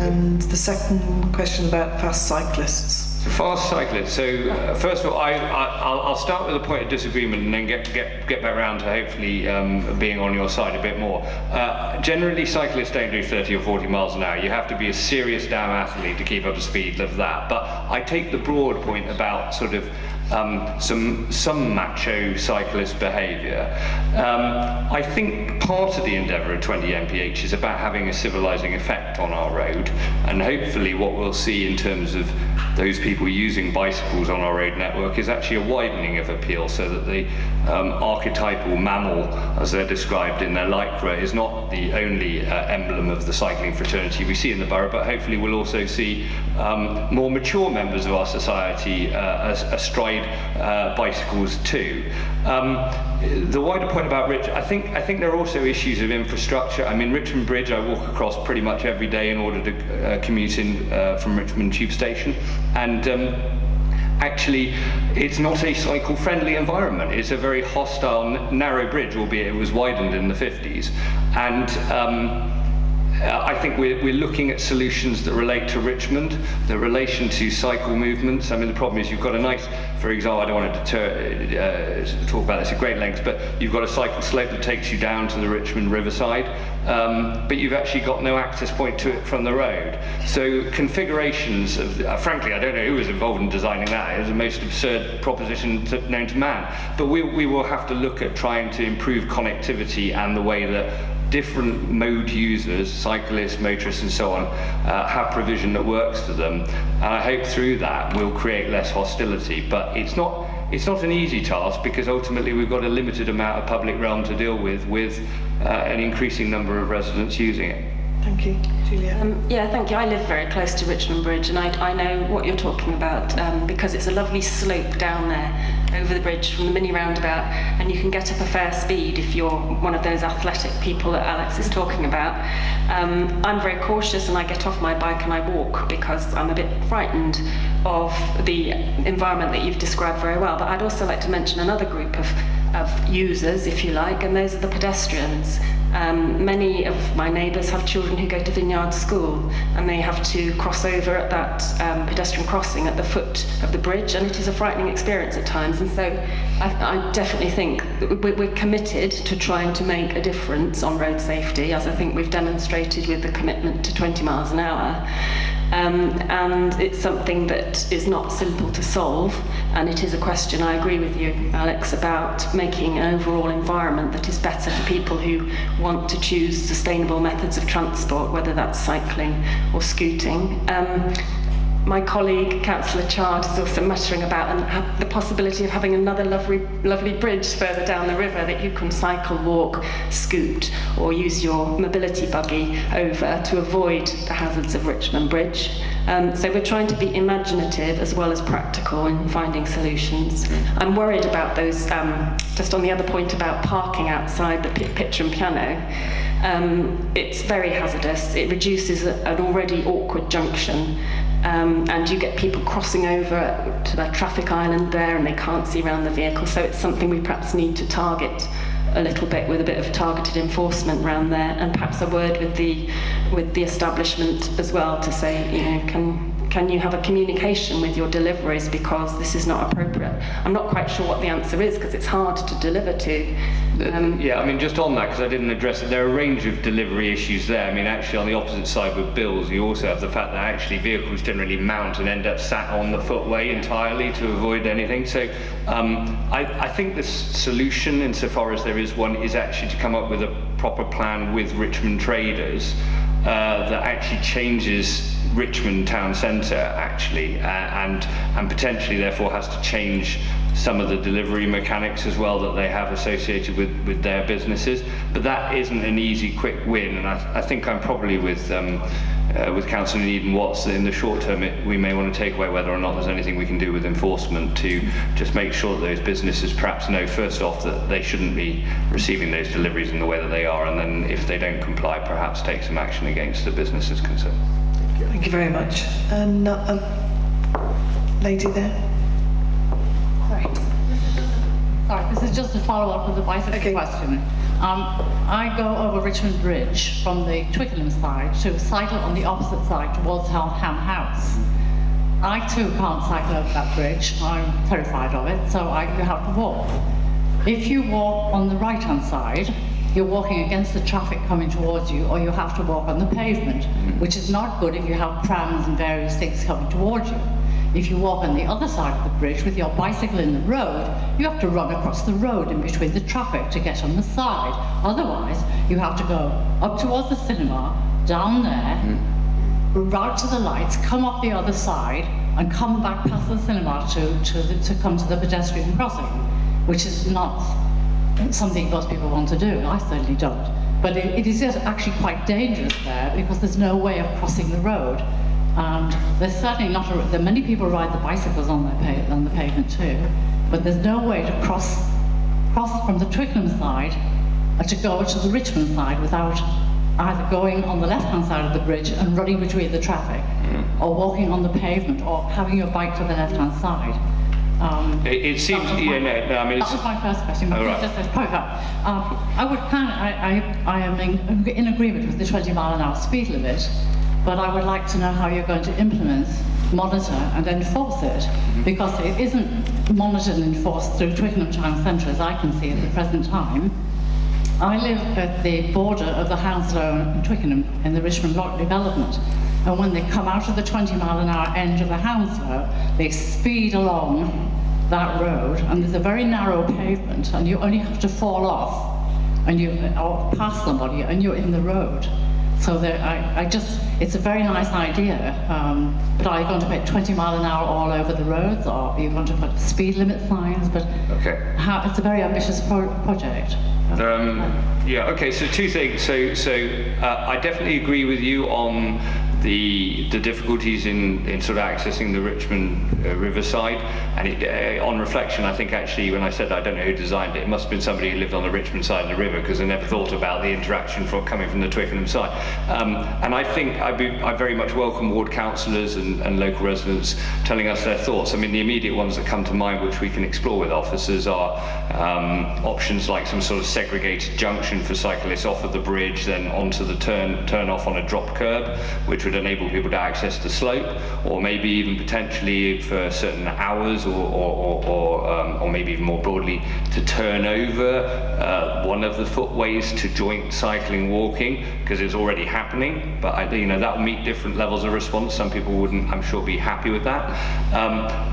And the second question about fast cyclists. So fast cyclists. So first of all, I'll start with a point of disagreement and then get back around to hopefully being on your side a bit more. Generally, cyclists don't do 30 or 40 miles an hour. You have to be a serious damn athlete to keep up the speed of that. But I take the broad point about sort of some macho cyclist behaviour. I think part of the endeavour of 20 mph is about having a civilising effect on our road, and hopefully what we'll see in terms of those people using bicycles on our road network is actually a widening of appeal, so that the archetypal mammal, as they're described in their lycra, is not the only emblem of the cycling fraternity we see in the borough, but hopefully we'll also see more mature members of our society astride bicycles too. The wider point about I think there are also issues of infrastructure. I mean, Richmond Bridge I walk across pretty much every day in order to commute in from Richmond Tube Station, and actually it's not a cycle friendly environment. It's a very hostile, narrow bridge, albeit it was widened in the 50s, and I think we're looking at solutions that relate to Richmond, the relation to cycle movements. I mean, the problem is you've got a nice, for example, I don't want to talk about this at great length, but you've got a cycle slope that takes you down to the Richmond Riverside, but you've actually got no access point to it from the road. So configurations of, frankly, I don't know who was involved in designing that. It was the most absurd proposition known to man. But we will have to look at trying to improve connectivity and the way that different mode users, cyclists, motorists and so on, have provision that works for them. And I hope through that we'll create less hostility. But it's not an easy task, because ultimately we've got a limited amount of public realm to deal with an increasing number of residents using it. Thank you. Julia? Yeah, thank you. I live very close to Richmond Bridge, and I know what you're talking about because it's a lovely slope down there over the bridge from the mini roundabout, and you can get up a fair speed if you're one of those athletic people that Alex is talking about. I'm very cautious, and I get off my bike and I walk because I'm a bit frightened of the environment that you've described very well. But I'd also like to mention another group of users, if you like, and those are the pedestrians. Many of my neighbours have children who go to Vineyard School, and they have to cross over at that pedestrian crossing at the foot of the bridge, and it is a frightening experience at times. And so I definitely think that we're committed to trying to make a difference on road safety, as I think we've demonstrated with the commitment to 20 miles an hour. And it's something that is not simple to solve, and it is a question, I agree with you, Alex, about making an overall environment that is better for people who want to choose sustainable methods of transport, whether that's cycling or scooting. My colleague, Councillor Chard, is also muttering about the possibility of having another lovely bridge further down the river that you can cycle, walk, scoot, or use your mobility buggy over to avoid the hazards of Richmond Bridge. So we're trying to be imaginative as well as practical in finding solutions. I'm worried about those, just on the other point about parking outside the picture and piano. It's very hazardous. It reduces an already awkward junction. And you get people crossing over to the traffic island there, and they can't see around the vehicle. So it's something we perhaps need to target a little bit with a bit of targeted enforcement around there, and perhaps a word with the establishment as well to say, you know, can you have a communication with your deliveries because this is not appropriate? I'm not quite sure what the answer is because it's hard to deliver to. Yeah, I mean, just on that, because I didn't address it, there are a range of delivery issues there. I mean, actually, on the opposite side with bills, you also have the fact that actually vehicles generally mount and end up sat on the footway entirely to avoid anything. So I think the solution, insofar as there is one, is actually to come up with a proper plan with Richmond traders that actually changes Richmond town centre actually, and potentially therefore has to change some of the delivery mechanics as well that they have associated with their businesses. But that isn't an easy, quick win, and I think I'm probably with Councillor Eden Watts that in the short term we may want to take away whether or not there's anything we can do with enforcement to just make sure that those businesses perhaps know first off that they shouldn't be receiving those deliveries in the way that they are, and then if they don't comply perhaps take some action against the businesses concerned. Thank you very much. And lady there. Sorry, this is just a follow-up of the bicycle question. I go over Richmond Bridge from the Twickenham side to cycle on the opposite side towards Ham House. I too can't cycle over that bridge. I'm terrified of it, so I have to walk. If you walk on the right-hand side, you're walking against the traffic coming towards you, or you have to walk on the pavement, which is not good if you have prams and various things coming towards you. If you walk on the other side of the bridge with your bicycle in the road, you have to run across the road in between the traffic to get on the side. Otherwise, you have to go up towards the cinema, down there, route to the lights, come up the other side, and come back past the cinema to come to the pedestrian crossing, which is not something most people want to do. I certainly don't. But it is actually quite dangerous there because there's no way of crossing the road. And there's certainly not, there many people ride the bicycles on the pavement too, but there's no way to cross from the Twickenham side to go to the Richmond side without either going on the left-hand side of the bridge and running between the traffic, or walking on the pavement, or having your bike to the left-hand side. It seems, I mean, that was my first question, but just as I am in agreement with the 20-mile-an-hour speed limit, but I would like to know how you're going to implement, monitor and enforce it, because it isn't monitored and enforced through Twickenham Town Centre as I can see at the present time. I live at the border of the Hounslow and Twickenham in the Richmond block development, and when they come out of the 20-mile-an-hour end of the Hounslow, they speed along that road, and there's a very narrow pavement, and you only have to fall off and or pass somebody and you're in the road. So So it's a very nice idea, but are you going to put 20 mile an hour all over the roads, or are you going to put speed limit signs? But it's a very ambitious project. Yeah, okay, so two things. So I definitely agree with you on the difficulties in sort of accessing the Richmond Riverside, and on reflection, I think actually when I said I don't know who designed it, it must have been somebody who lived on the Richmond side of the river, because I never thought about the interaction coming from the Twickenham side. And I think I very much welcome ward councillors and local residents telling us their thoughts. I mean, the immediate ones that come to mind, which we can explore with officers, are options like some sort of segregated junction for cyclists off of the bridge, then onto the turn off on a drop curb, which would enable people to access the slope, or maybe even potentially for certain hours, or maybe even more broadly, to turn over one of the footways to joint cycling walking, because it's already happening. But that will meet different levels of response. Some people wouldn't, I'm sure, be happy with that.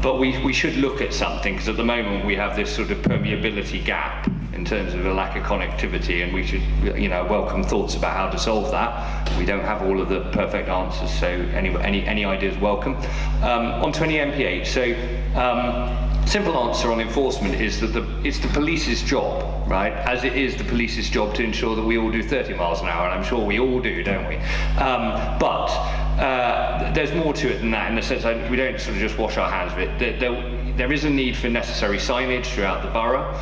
But we should look at something, because at the moment we have this sort of permeability gap in terms of a lack of connectivity, and we should, welcome thoughts about how to solve that. We don't have all of the perfect answers, so any ideas welcome. On 20 mph, so simple answer on enforcement is that it's the police's job, right? As it is the police's job to ensure that we all do 30 miles an hour, and I'm sure we all do, don't we? But there's more to it than that, in the sense that we don't sort of just wash our hands of it. There is a need for necessary signage throughout the borough.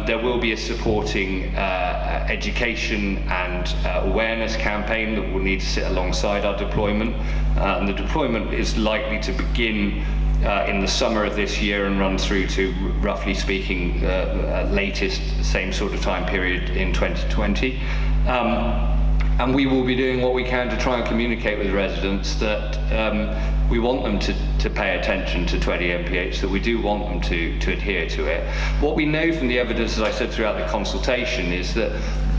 There will be a supporting education and awareness campaign that will need to sit alongside our deployment. And the deployment is likely to begin in the summer of this year and run through to, roughly speaking, latest same sort of time period in 2020. And we will be doing what we can to try and communicate with residents that we want them to pay attention to 20 mph, that we do want them to adhere to it. What we know from the evidence, as I said throughout the consultation, is that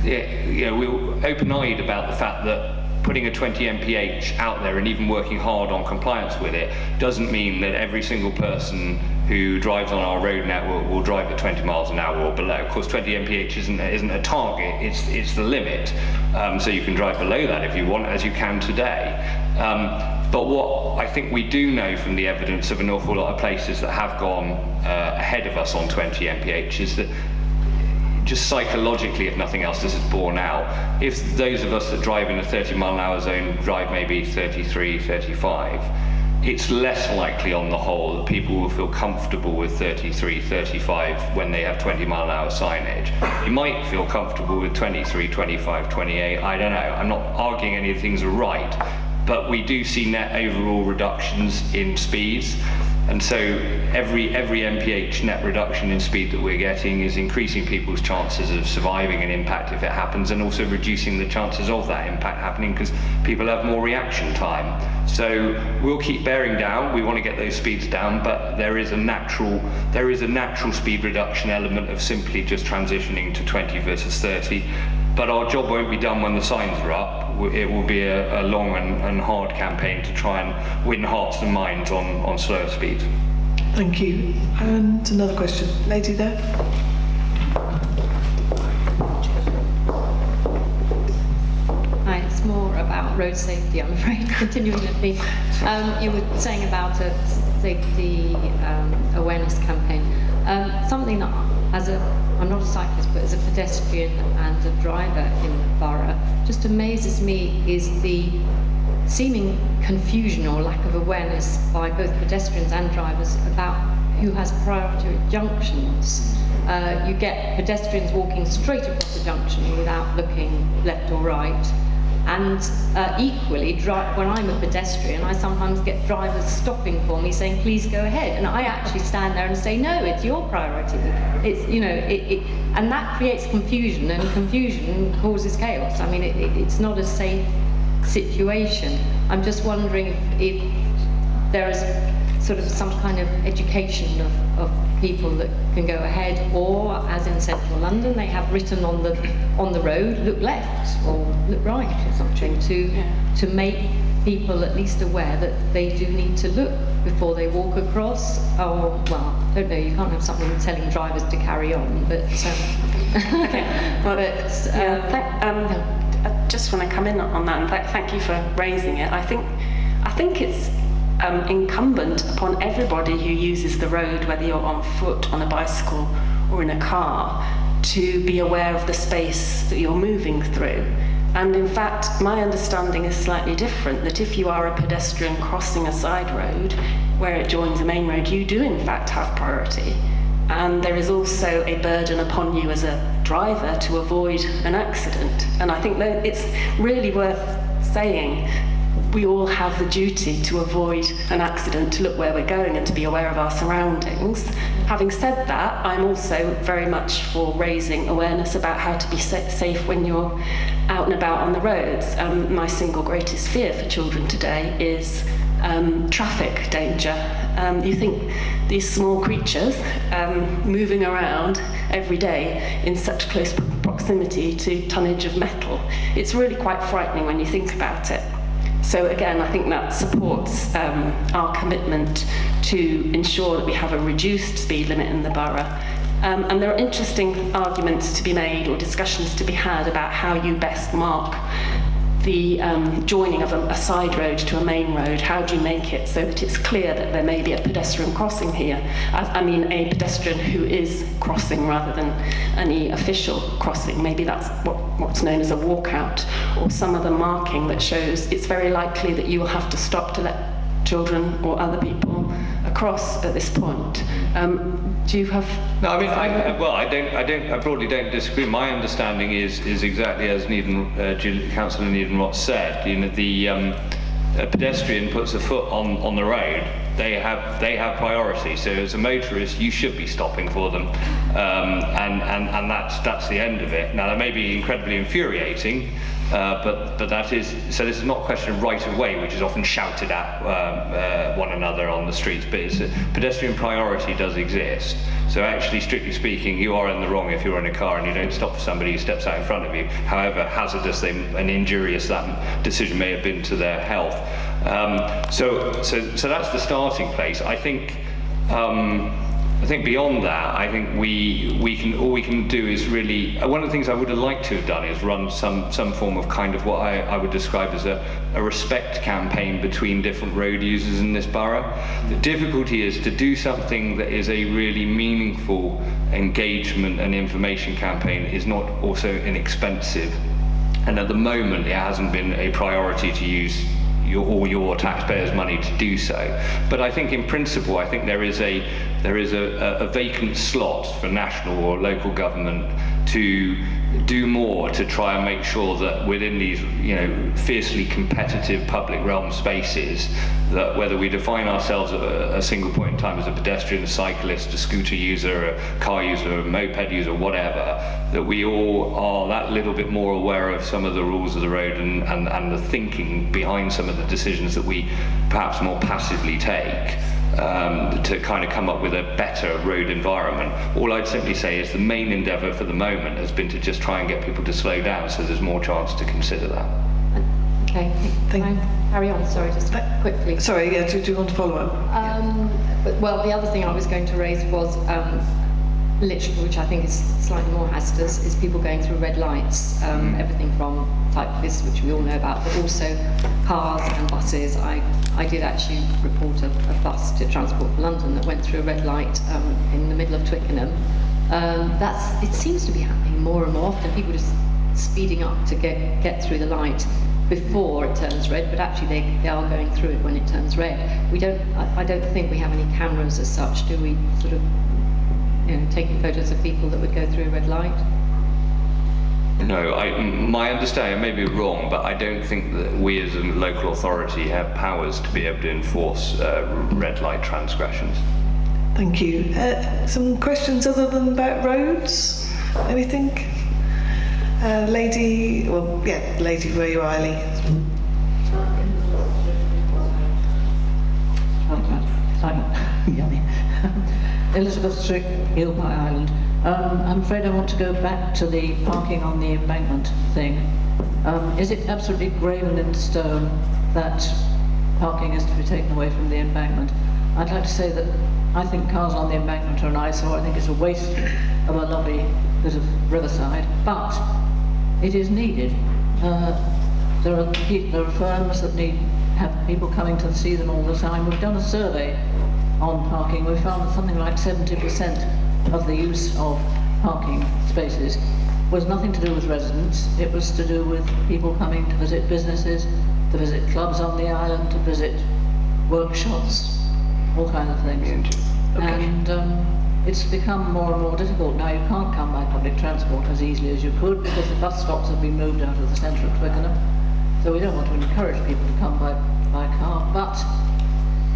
we're open-eyed about the fact that putting a 20 mph out there and even working hard on compliance with it doesn't mean that every single person who drives on our road network will drive at 20 miles an hour or below. Of course, 20 mph isn't a target, it's the limit. So you can drive below that if you want, as you can today. But what I think we do know from the evidence of an awful lot of places that have gone ahead of us on 20 mph is that just psychologically, if nothing else, this is borne out. If those of us that drive in a 30 mile an hour zone drive maybe 33, 35, it's less likely on the whole that people will feel comfortable with 33, 35 when they have 20 mile an hour signage. You might feel comfortable with 23, 25, 28, I don't know. I'm not arguing any of the things are right, but we do see net overall reductions in speeds. And so every mph net reduction in speed that we're getting is increasing people's chances of surviving an impact if it happens, and also reducing the chances of that impact happening because people have more reaction time. So we'll keep bearing down. We want to get those speeds down, but there is a natural speed reduction element of simply just transitioning to 20 versus 30. But our job won't be done when the signs are up. It will be a long and hard campaign to try and win hearts and minds on slower speed. Thank you. And another question. Lady there. Hi, it's more about road safety, I'm afraid, continuing the theme. You were saying about a safety awareness campaign. Something that, I'm not a cyclist, but as a pedestrian and a driver in the borough, just amazes me is the seeming confusion or lack of awareness by both pedestrians and drivers about who has priority at junctions. You get pedestrians walking straight across the junction without looking left or right. And equally, when I'm a pedestrian, I sometimes get drivers stopping for me saying, please go ahead. And I actually stand there and say, no, it's your priority. It's, and that creates confusion, and confusion causes chaos. I mean, it's not a safe situation. I'm just wondering if there is sort of some kind of education of people that can go ahead, or as in central London, they have written on the road, look left or look right or something, to make people at least aware that they do need to look before they walk across. Or, well, I don't know, you can't have something telling drivers to carry on, but just want to come in on that, and thank you for raising it. I think it's incumbent upon everybody who uses the road, whether you're on foot, on a bicycle, or in a car, to be aware of the space that you're moving through. And in fact, my understanding is slightly different, that if you are a pedestrian crossing a side road where it joins a main road, you do in fact have priority. And there is also a burden upon you as a driver to avoid an accident. And I think that it's really worth saying we all have the duty to avoid an accident, to look where we're going and to be aware of our surroundings. Having said that, I'm also very much for raising awareness about how to be safe when you're out and about on the roads. My single greatest fear for children today is traffic danger. You think these small creatures moving around every day in such close proximity to tonnage of metal. It's really quite frightening when you think about it. So again, I think that supports our commitment to ensure that we have a reduced speed limit in the borough. And there are interesting arguments to be made or discussions to be had about how you best mark the joining of a side road to a main road. How do you make it so that it's clear that there may be a pedestrian crossing here? I mean a pedestrian who is crossing rather than any official crossing. Maybe that's what's known as a walkout, or some other marking that shows it's very likely that you will have to stop to let children or other people across at this point. Do you have? No, I mean, I broadly don't disagree. My understanding is exactly as Councillor Needham-Rott said. You know, the pedestrian puts a foot on the road, they have priority. So as a motorist, you should be stopping for them, and that's the end of it. Now that may be incredibly infuriating, but that is so. This is not a question of right of way, which is often shouted at one another on the streets. But it's pedestrian priority does exist. So actually, strictly speaking, you are in the wrong if you're in a car and you don't stop for somebody who steps out in front of you, however hazardous and injurious that decision may have been to their health. So that's the starting place. I think beyond that, I think all we can do is really, one of the things I would have liked to have done is run some form of kind of what I would describe as a respect campaign between different road users in this borough. The difficulty is to do something that is a really meaningful engagement and information campaign is not also inexpensive. And at the moment, it hasn't been a priority to use all your taxpayers' money to do so. But I think in principle, I think there is a vacant slot for national or local government to do more to try and make sure that within these, fiercely competitive public realm spaces, that whether we define ourselves at a single point in time as a pedestrian, a cyclist, a scooter user, a car user, a moped user, whatever, that we all are that little bit more aware of some of the rules of the road and the thinking behind some of the decisions that we perhaps more passively take. To kind of come up with a better road environment. All I'd simply say is the main endeavour for the moment has been to just try and get people to slow down so there's more chance to consider that. Okay, carry on, sorry, just quickly. Sorry, yeah, do you want to follow up? Well, the other thing I was going to raise was literally, which I think is slightly more hazardous, is people going through red lights, everything from cyclists, which we all know about, but also cars and buses. I did actually report a bus to Transport for London that went through a red light in the middle of Twickenham. It seems to be happening more and more often, people just speeding up to get through the light before it turns red, but actually they are going through it when it turns red. I don't think we have any cameras as such, do we, sort of taking photos of people that would go through a red light? No, my understanding, I may be wrong, but I don't think that we as a local authority have powers to be able to enforce red light transgressions. Thank you. Some questions other than about roads? Anything? Lady, where you are, Ellie. Elizabeth Strick, Hillpie Island. I'm afraid I want to go back to the parking on the embankment thing. Is it absolutely graven in stone that parking is to be taken away from the embankment? I'd like to say that I think cars on the embankment are an eyesore. I think it's a waste of a lovely bit of riverside, but it is needed. There are firms that have people coming to see them all the time. We've done a survey on parking. We found that something like 70% of the use of parking spaces was nothing to do with residents. It was to do with people coming to visit businesses, to visit clubs on the island, to visit workshops, all kinds of things. And it's become more and more difficult now. You can't come by public transport as easily as you could because the bus stops have been moved out of the centre of Twickenham. So we don't want to encourage people to come by car. But,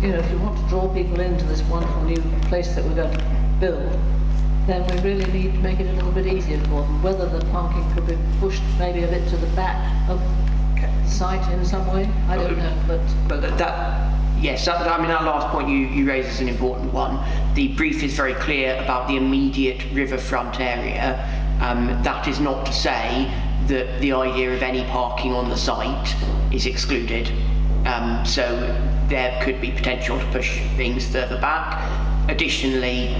you know, if you want to draw people into this wonderful new place that we're going to build, then we really need to make it a little bit easier for them. Whether the parking could be pushed maybe a bit to the back of the site in some way, I don't know. But that, yes, that last point you raise is an important one. The brief is very clear about the immediate riverfront area. That is not to say that the idea of any parking on the site is excluded. So there could be potential to push things further back. Additionally,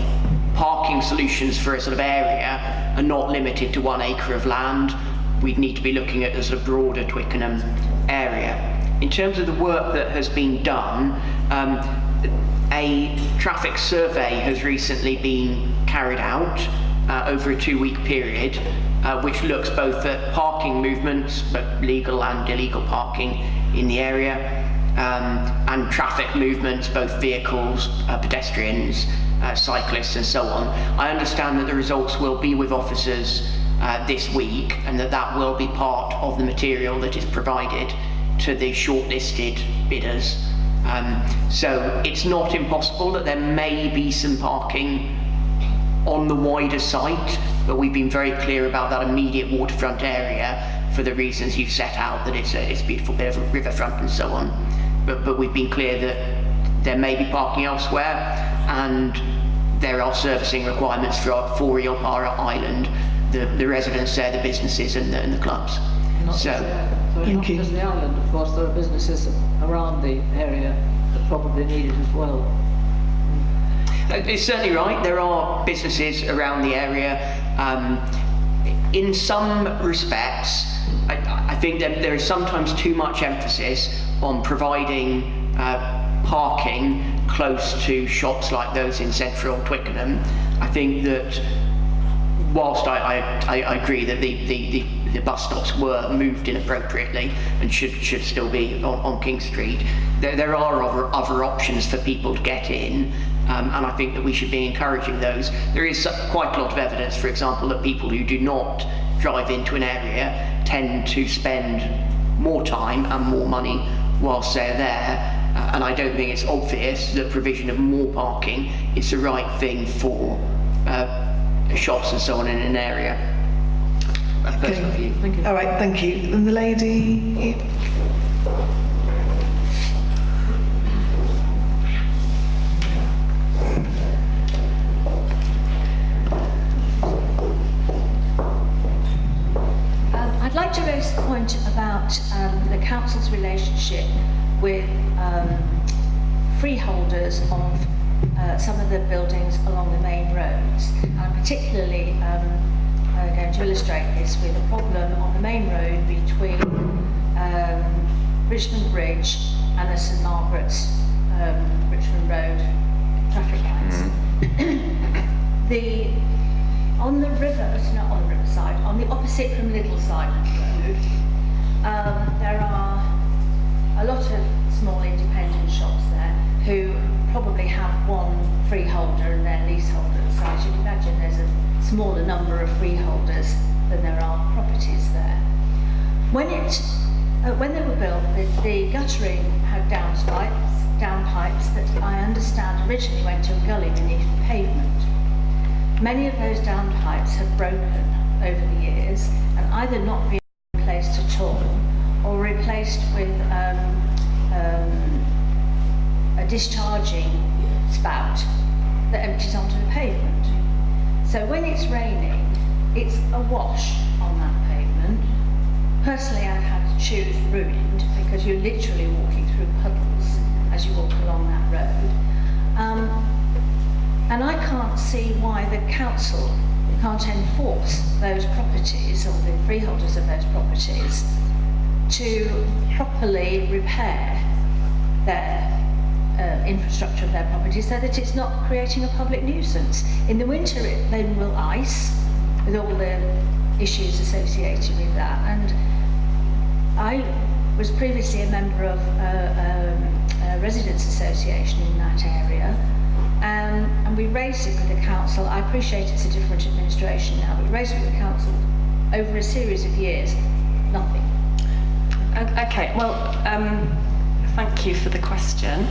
parking solutions for a sort of area are not limited to 1 acre of land. We'd need to be looking at the sort of broader Twickenham area. In terms of the work that has been done, a traffic survey has recently been carried out over a 2-week period, which looks both at parking movements, both legal and illegal parking in the area, and traffic movements, both vehicles, pedestrians, cyclists and so on. I understand that the results will be with officers this week, and that will be part of the material that is provided to the shortlisted bidders. So it's not impossible that there may be some parking on the wider site, but we've been very clear about that immediate waterfront area for the reasons you've set out, that it's a beautiful bit of a riverfront and so on. But we've been clear that there may be parking elsewhere, and there are servicing requirements for Eel Para Island, the residents there, the businesses and the clubs. Not just the island, of course, there are businesses around the area that probably need it as well. It's certainly right, there are businesses around the area. In some respects, I think that there is sometimes too much emphasis on providing parking close to shops like those in central Twickenham. I think that whilst I agree that the bus stops were moved inappropriately and should still be on King Street, there are other options for people to get in, and I think that we should be encouraging those. There is quite a lot of evidence, for example, that people who do not drive into an area tend to spend more time and more money whilst they're there, and I don't think it's obvious that provision of more parking is the right thing for shops and so on in an area. Okay. Thank you. All right, thank you. And the lady here. I'd like to raise the point about the council's relationship with freeholders of some of the buildings along the main roads. I'm particularly going to illustrate this with a problem on the main road between Richmond Bridge and the St Margarets Richmond Road traffic lights. On the river, not on the riverside, on the opposite from Little side of the road, there are a lot of small independent shops there who probably have one freeholder and their leaseholder. So I should imagine there's a smaller number of freeholders than there are properties there. When they were built, the guttering had downpipes that I understand originally went to a gully beneath the pavement. Many of those downpipes have broken over the years and either not been replaced at all or replaced with a discharging spout that empties onto the pavement. So when it's raining, it's a wash on that pavement. Personally, I've had shoes ruined because you're literally walking through puddles as you walk along that road. And I can't see why the council can't enforce those properties or the freeholders of those properties to properly repair their infrastructure of their property so that it's not creating a public nuisance. In the winter it then will ice with all the issues associated with that, and I was previously a member of a residents association in that area, and we raised it with the council. I appreciate it's a different administration now, but we raised it with the council over a series of years. Nothing. Okay, well, thank you for the question.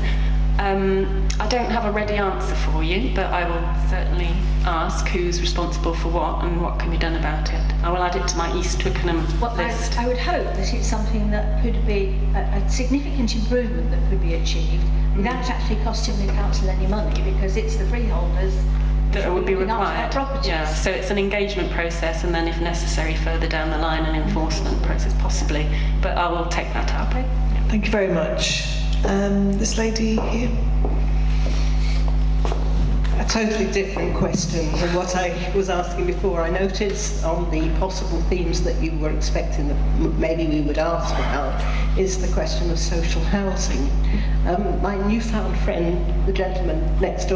I don't have a ready answer for you, but I will certainly ask who's responsible for what and what can be done about it. I will add it to my East Twickenham list. I would hope that it's something that could be a significant improvement that could be achieved without actually costing the council any money, because it's the freeholders that would be required. Properties. Yeah, so it's an engagement process, and then if necessary further down the line an enforcement process possibly, but I will take that up. Thank you very much. This lady here. A totally different question than what I was asking before. I noticed on the possible themes that you were expecting that maybe we would ask about is the question of social housing. My newfound friend, the gentleman next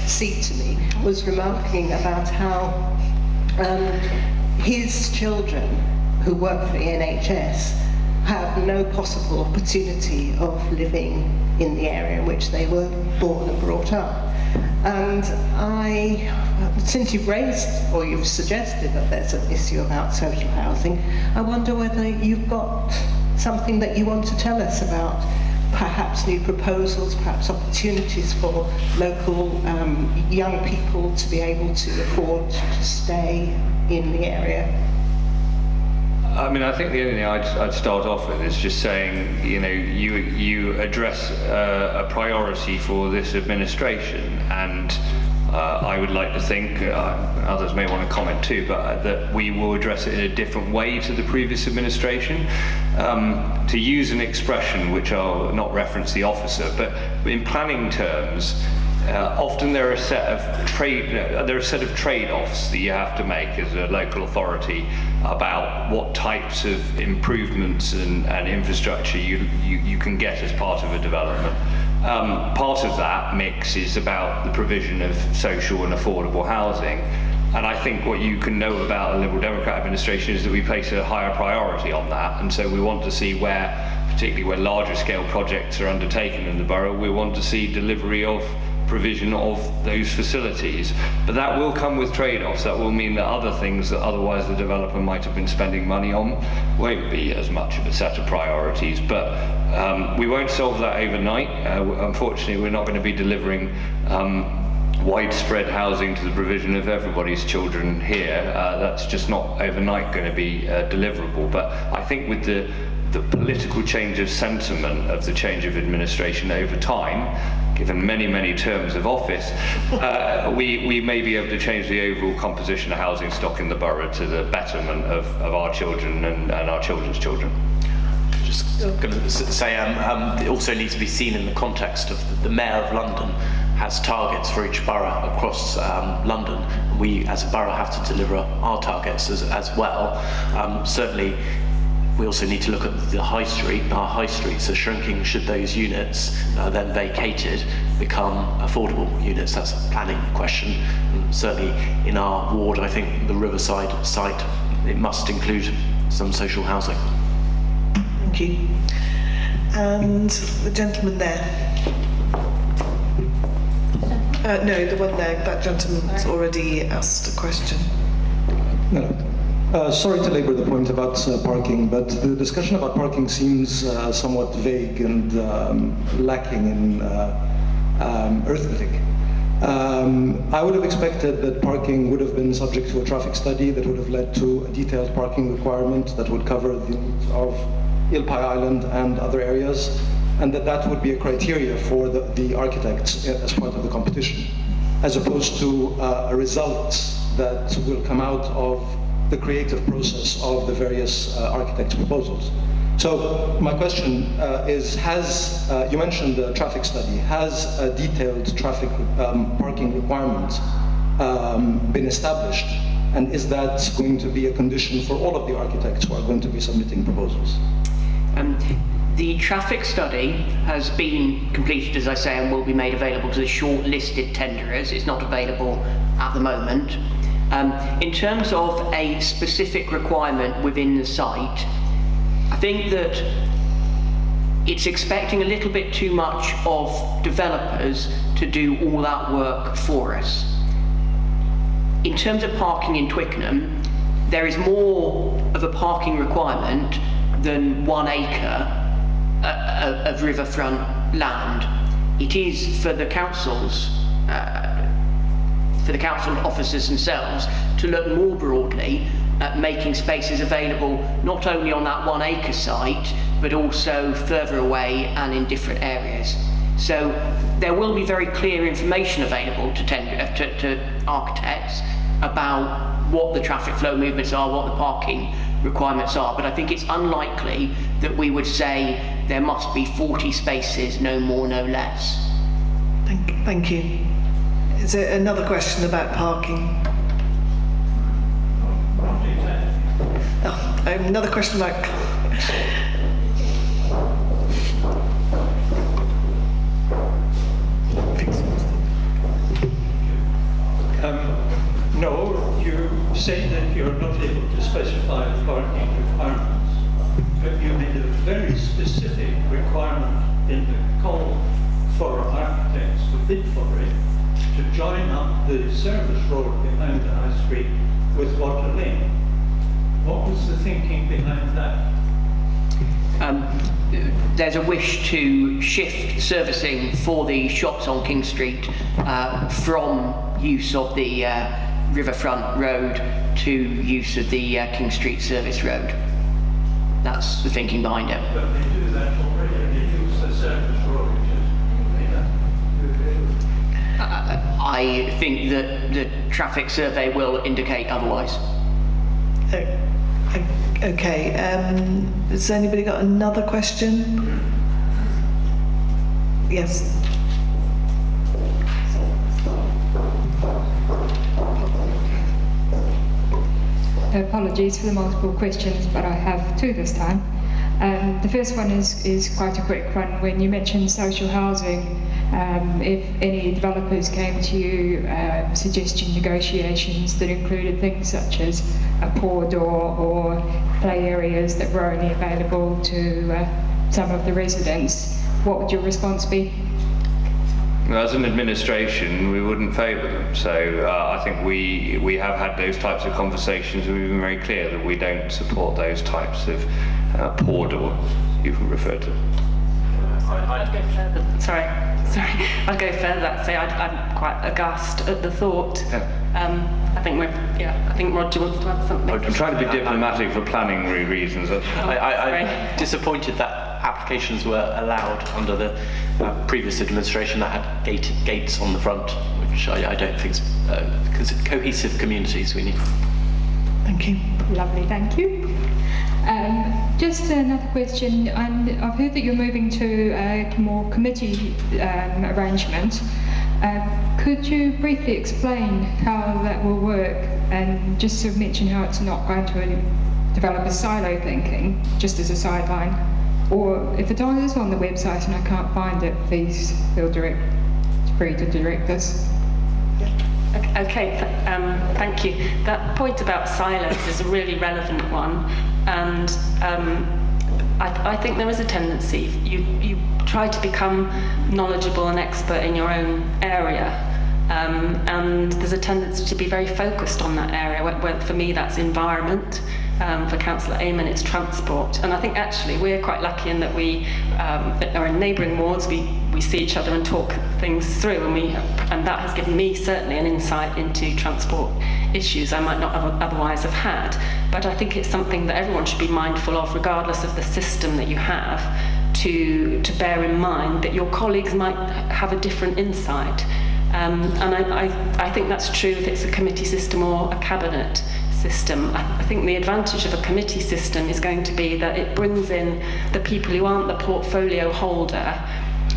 seat to me, was remarking about how his children who work for the NHS have no possible opportunity of living in the area in which they were born and brought up. And since you've raised or you've suggested that there's an issue about social housing, I wonder whether you've got something that you want to tell us about perhaps new proposals, perhaps opportunities for local young people to be able to afford to stay in the area. I mean, I think the only thing I'd start off with is just saying, you know, you address a priority for this administration, and I would like to think, others may want to comment too, but that we will address it in a different way to the previous administration. To use an expression which I'll not reference the officer, but in planning terms, often there are a set of trade-offs that you have to make as a local authority about what types of improvements and infrastructure you can get as part of a development. Part of that mix is about the provision of social and affordable housing. And I think what you can know about a Liberal Democrat administration is that we place a higher priority on that. And so we want to see particularly where larger scale projects are undertaken in the borough, we want to see delivery of provision of those facilities. But that will come with trade-offs. That will mean that other things that otherwise the developer might have been spending money on won't be as much of a set of priorities. But we won't solve that overnight. Unfortunately, we're not going to be delivering widespread housing to the provision of everybody's children here. That's just not overnight going to be deliverable. But I think with the political change of sentiment of the change of administration over time, given many terms of office, we may be able to change the overall composition of housing stock in the borough to the betterment of our children and our children's children. Just going to say, it also needs to be seen in the context of the Mayor of London has targets for each borough across London. We as a borough have to deliver our targets as well. Certainly, we also need to look at the high street. Our high streets are shrinking. Should those units then vacated become affordable units? That's a planning question. And certainly in our ward, I think the Riverside site, it must include some social housing. Thank you. And the gentleman there. No, the one there, that gentleman's already asked a question. No. Sorry to labour the point about parking, but the discussion about parking seems somewhat vague and lacking in arithmetic. I would have expected that parking would have been subject to a traffic study that would have led to a detailed parking requirement that would cover the needs of Ilpai Island and other areas, and that would be a criteria for the architects as part of the competition, as opposed to a result that will come out of the creative process of the various architects' proposals. So my question is, you mentioned the traffic study, has a detailed traffic parking requirement been established? And is that going to be a condition for all of the architects who are going to be submitting proposals? The traffic study has been completed, as I say, and will be made available to the shortlisted tenderers. It's not available at the moment. In terms of a specific requirement within the site, I think that it's expecting a little bit too much of developers to do all that work for us. In terms of parking in Twickenham, there is more of a parking requirement than 1 acre of riverfront land. It is for the councils, for the council officers themselves to look more broadly at making spaces available not only on that 1 acre site, but also further away and in different areas. So there will be very clear information available to architects about what the traffic flow movements are, what the parking requirements are, but I think it's unlikely that we would say there must be 40 spaces, no more, no less. Thank you. Is there another question about parking? Oh, another question about... No, you say that you're not able to specify the parking requirements, but you made a very specific requirement in the call for architects to bid for it, to join up the service road behind the High Street with Water Lane. What was the thinking behind that? There's a wish to shift servicing for the shops on King Street from use of the Riverfront Road to use of the King Street Service Road. That's the thinking behind it. But they do that already, they use the service road. I think that the traffic survey will indicate otherwise. Okay, has anybody got another question? Yes. Apologies for the multiple questions, but I have two this time. The first one is quite a quick one. When you mentioned social housing, if any developers came to you suggesting negotiations that included things such as a pour door or play areas that were only available to some of the residents, what would your response be? As an administration, we wouldn't favour them. So I think we have had those types of conversations, and we've been very clear that we don't support those types of pour door you can refer to. I'd go further. Sorry. I'd go further. I'd say I'm quite aghast at the thought. Yeah. I think Roger wants to add something. I'm trying to be diplomatic for planning reasons. I'm disappointed that applications were allowed under the previous administration that had gates on the front, which I don't think is because cohesive communities we need. Thank you. Lovely, thank you. Just another question. I've heard that you're moving to a more committee arrangement. Could you briefly explain how that will work, and just to mention how it's not going to develop a silo thinking, just as a sideline? Or if it is on the website and I can't find it, please feel free to direct us. Okay, thank you. That point about silos is a really relevant one, and I think there is a tendency, you try to become knowledgeable and expert in your own area, and there's a tendency to be very focused on that area, where for me that's environment, for Councillor Eamon it's transport, and I think actually we're quite lucky in that we are in neighbouring wards, we see each other and talk things through, and that has given me certainly an insight into transport issues I might not have otherwise have had. But I think it's something that everyone should be mindful of, regardless of the system that you have, to bear in mind that your colleagues might have a different insight. And I think that's true if it's a committee system or a cabinet system. I think the advantage of a committee system is going to be that it brings in the people who aren't the portfolio holder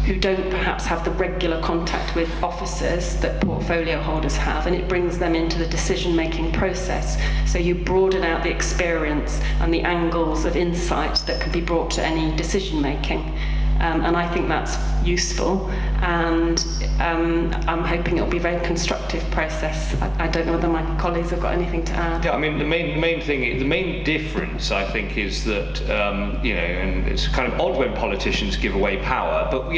who don't perhaps have the regular contact with officers that portfolio holders have, and it brings them into the decision-making process. So you broaden out the experience and the angles of insight that can be brought to any decision-making. And I think that's useful, and I'm hoping it'll be a very constructive process. I don't know whether my colleagues have got anything to add. Yeah, I mean, the main difference, I think, is that, and it's kind of odd when politicians give away power, but,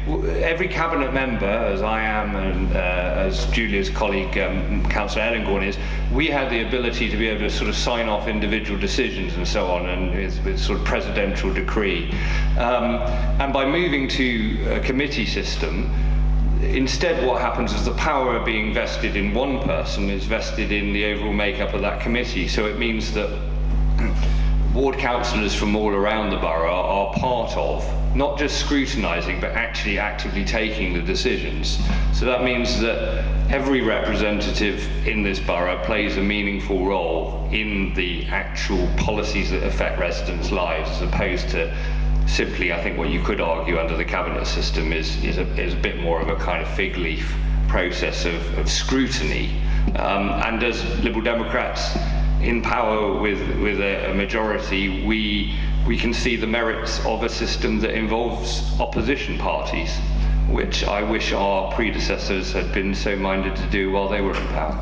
every cabinet member, as I am, and as Julia's colleague, Councillor Ellingorn is, we had the ability to be able to sort of sign off individual decisions and so on, and with sort of presidential decree. And by moving to a committee system, instead what happens is the power being vested in one person is vested in the overall makeup of that committee. So it means that ward councillors from all around the borough are part of, not just scrutinising, but actually actively taking the decisions. So that means that every representative in this borough plays a meaningful role in the actual policies that affect residents' lives, as opposed to simply, I think what you could argue under the cabinet system is a bit more of a kind of fig leaf process of scrutiny. And as Liberal Democrats in power with a majority, we can see the merits of a system that involves opposition parties, which I wish our predecessors had been so minded to do while they were in power.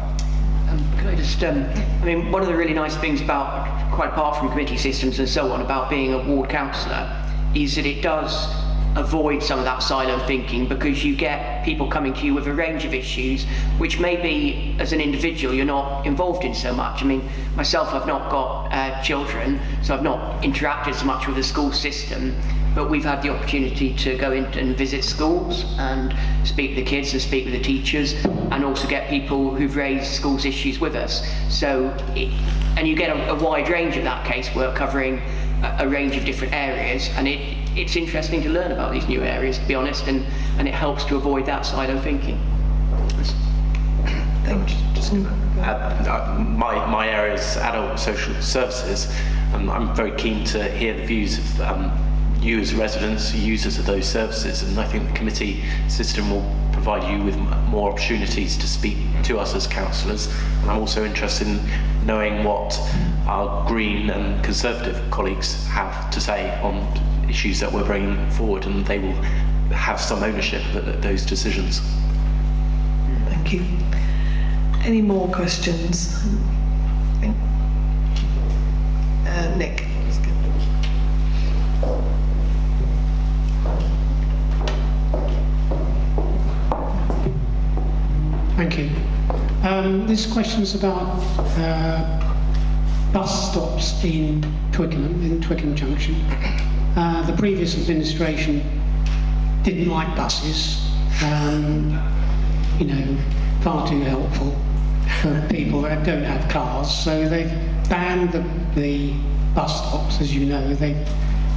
Can I just, one of the really nice things about, quite apart from committee systems and so on, about being a ward councillor, is that it does avoid some of that silo thinking, because you get people coming to you with a range of issues which maybe as an individual you're not involved in so much. I mean, myself, I've not got children, so I've not interacted so much with the school system, but we've had the opportunity to go in and visit schools and speak to the kids and speak with the teachers, and also get people who've raised schools issues with us. So, and you get a wide range of that casework covering a range of different areas, and it's interesting to learn about these new areas, to be honest, and it helps to avoid that silo thinking. My area is adult social services, and I'm very keen to hear the views of you as residents, users of those services, and I think the committee system will provide you with more opportunities to speak to us as councillors. And I'm also interested in knowing what our Green and Conservative colleagues have to say on issues that we're bringing forward, and they will have some ownership of those decisions. Thank you. Any more questions? Nick. Thank you. This question's about bus stops in Twickenham Junction. The previous administration didn't like buses, far too helpful for people that don't have cars, so they've banned the bus stops, as you know.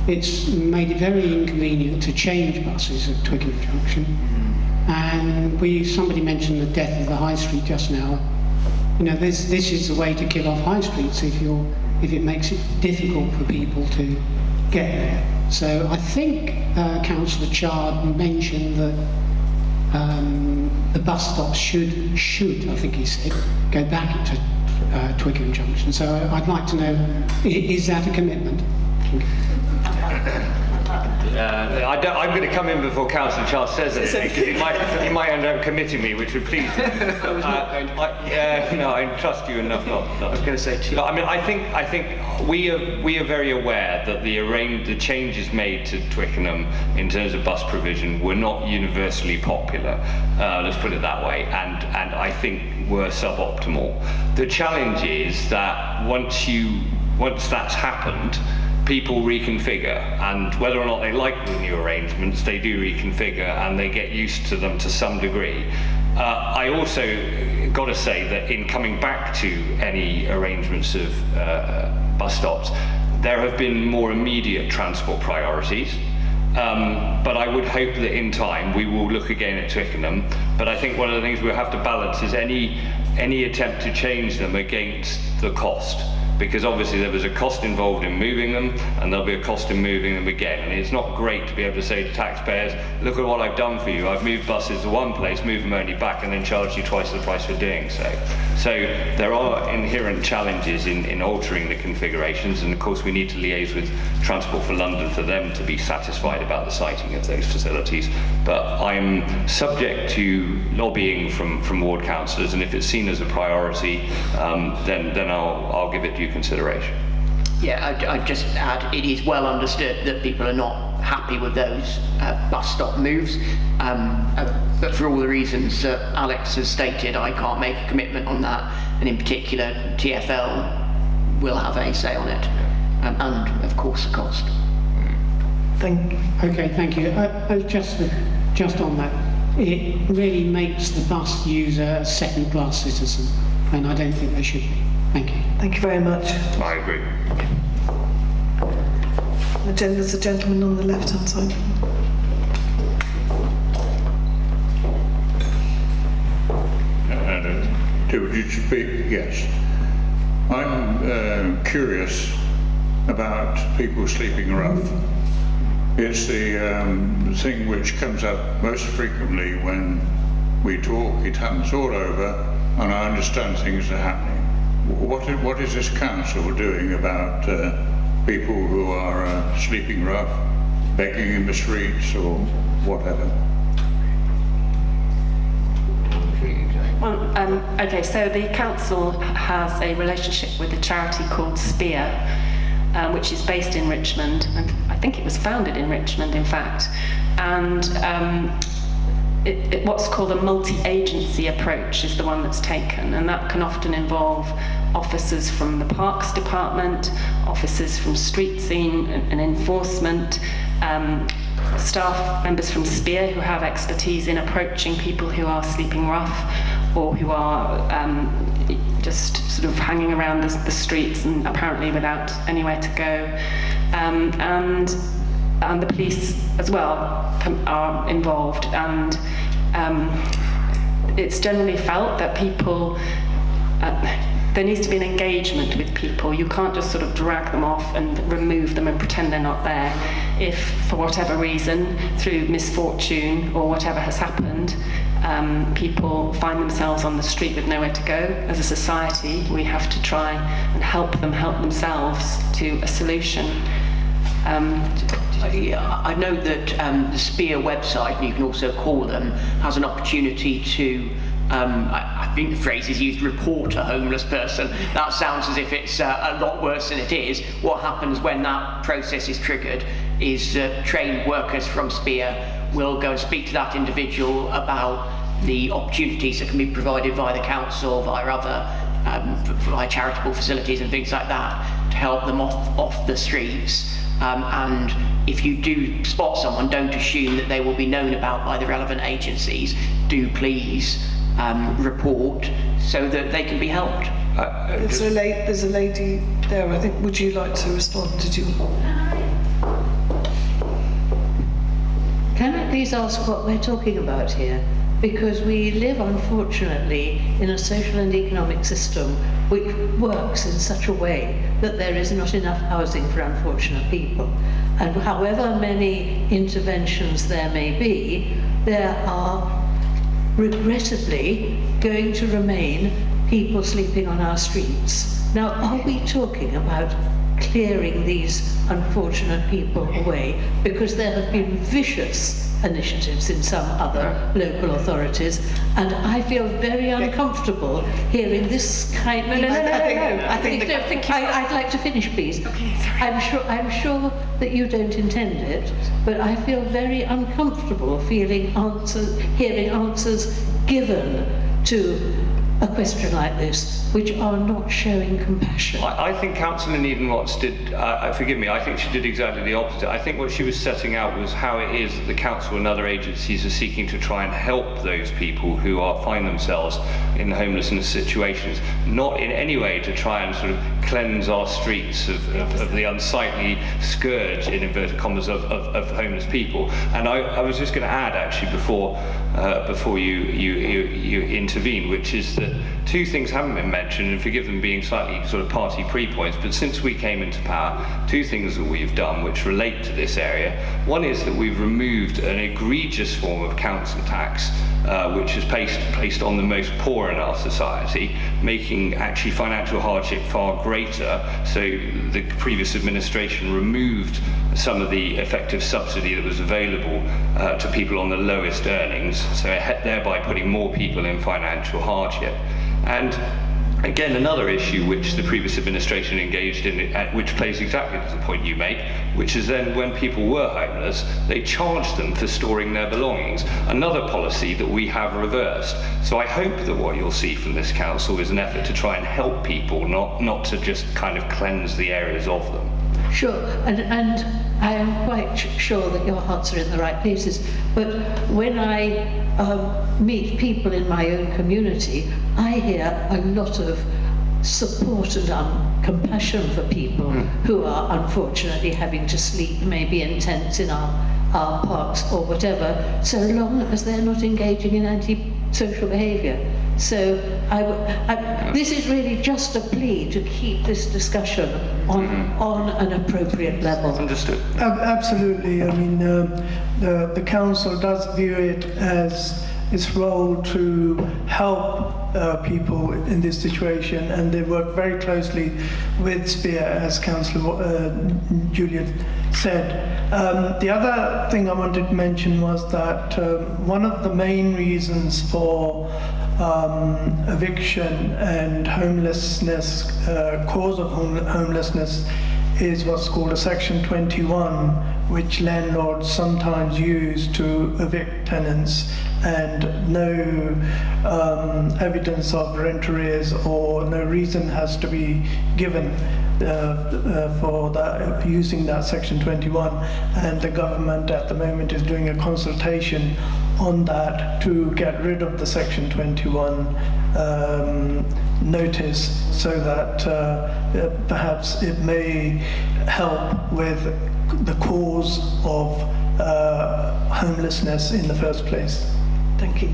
It's made it very inconvenient to change buses at Twickenham Junction. And somebody mentioned the death of the high street just now. This is the way to kill off high streets if it makes it difficult for people to get there. So I think Councillor Chard mentioned that the bus stops should, I think he said, go back to Twickenham Junction. So I'd like to know, is that a commitment? I'm going to come in before Councillor Charles says anything, because he might end up committing me, which would please him. I trust you enough not. I was going to say to you. I think we are very aware that the changes made to Twickenham in terms of bus provision were not universally popular. Let's put it that way, and I think were suboptimal. The challenge is that once that's happened, people reconfigure, and whether or not they like the new arrangements, they do reconfigure and they get used to them to some degree. I also got to say that in coming back to any arrangements of bus stops, there have been more immediate transport priorities. But I would hope that in time we will look again at Twickenham. But I think one of the things we'll have to balance is any attempt to change them against the cost. because obviously there was a cost involved in moving them, and there'll be a cost in moving them again. And it's not great to be able to say to taxpayers, look at what I've done for you. I've moved buses to one place, moved them only back, and then charged you twice the price for doing so. So there are inherent challenges in altering the configurations, and of course we need to liaise with Transport for London for them to be satisfied about the siting of those facilities. But I'm subject to lobbying from ward councillors, and if it's seen as a priority, then I'll give it due consideration. Yeah, I'd just add, it is well understood that people are not happy with those bus stop moves, but for all the reasons that Alex has stated, I can't make a commitment on that, and in particular TfL will have a say on it, and of course the cost. Okay, thank you. Just on that, it really makes the bus user a second-class citizen, and I don't think they should be. Thank you. Thank you very much. I agree. There's a gentleman on the left-hand side. Did you speak? Yes. I'm curious about people sleeping rough. It's the thing which comes up most frequently when we talk. It happens all over, and I understand things are happening. What is this council doing about people who are sleeping rough, begging in the streets or whatever? Well, okay, so the council has a relationship with a charity called Spear, which is based in Richmond, and I think it was founded in Richmond, in fact, and what's called a multi-agency approach is the one that's taken, and that can often involve officers from the Parks Department, officers from street scene and enforcement, staff members from Spear who have expertise in approaching people who are sleeping rough or who are just sort of hanging around the streets and apparently without anywhere to go, and the police as well are involved, and it's generally felt that people there needs to be an engagement with people. You can't just sort of drag them off and remove them and pretend they're not there. If, for whatever reason, through misfortune or whatever has happened, people find themselves on the street with nowhere to go, as a society, we have to try and help them help themselves to a solution. I know that the Spear website, and you can also call them, has an opportunity to I think the phrase is used, report a homeless person. That sounds as if it's a lot worse than it is. What happens when that process is triggered is trained workers from Spear will go and speak to that individual about the opportunities that can be provided via the council, via other via charitable facilities and things like that, to help them off the streets. And if you do spot someone, don't assume that they will be known about by the relevant agencies. Do please report so that they can be helped. There's a lady there, I think. Would you like to respond? Did you? Can I please ask what we're talking about here? Because we live, unfortunately, in a social and economic system which works in such a way that there is not enough housing for unfortunate people. And however many interventions there may be, there are regrettably going to remain people sleeping on our streets. Now, are we talking about clearing these unfortunate people away? Because there have been vicious initiatives in some other local authorities, and I feel very uncomfortable hearing this kind of... I'd like to finish, please. Okay, sorry. I'm sure that you don't intend it, but I feel very uncomfortable hearing answers given to a question like this, which are not showing compassion. I think Councillor Needham-Watts did, forgive me, I think she did exactly the opposite. I think what she was setting out was how it is that the council and other agencies are seeking to try and help those people who find themselves in homelessness situations, not in any way to try and sort of cleanse our streets of the unsightly scourge, in inverted commas, of homeless people. And I was just going to add, actually, before you intervene, which is that that two things haven't been mentioned, and forgive them being slightly sort of party pre-points, but since we came into power, two things that we've done which relate to this area. One is that we've removed an egregious form of council tax, which is placed on the most poor in our society, making actually financial hardship far greater. So the previous administration removed some of the effective subsidy that was available to people on the lowest earnings, so thereby putting more people in financial hardship. And again, another issue which the previous administration engaged in, which plays exactly to the point you make, which is then when people were homeless, they charged them for storing their belongings. Another policy that we have reversed. So I hope that what you'll see from this council is an effort to try and help people, not to just kind of cleanse the areas of them. Sure, and I am quite sure that your hearts are in the right places, but when I meet people in my own community, I hear a lot of support and compassion for people who are unfortunately having to sleep maybe in tents in our parks or whatever, so long as they're not engaging in antisocial behaviour. So this is really just a plea to keep this discussion on an appropriate level. Understood. Absolutely. I mean, the council does view it as its role to help people in this situation, and they work very closely with SPEAR, as Councillor Juliet said. The other thing I wanted to mention was that one of the main reasons for eviction and homelessness, cause of homelessness, is what's called a Section 21, which landlords sometimes use to evict tenants, and no evidence of rent arrears or no reason has to be given for that, using that Section 21, and the government at the moment is doing a consultation on that to get rid of the Section 21 notice, so that perhaps it may help with the cause of homelessness in the first place. Thank you.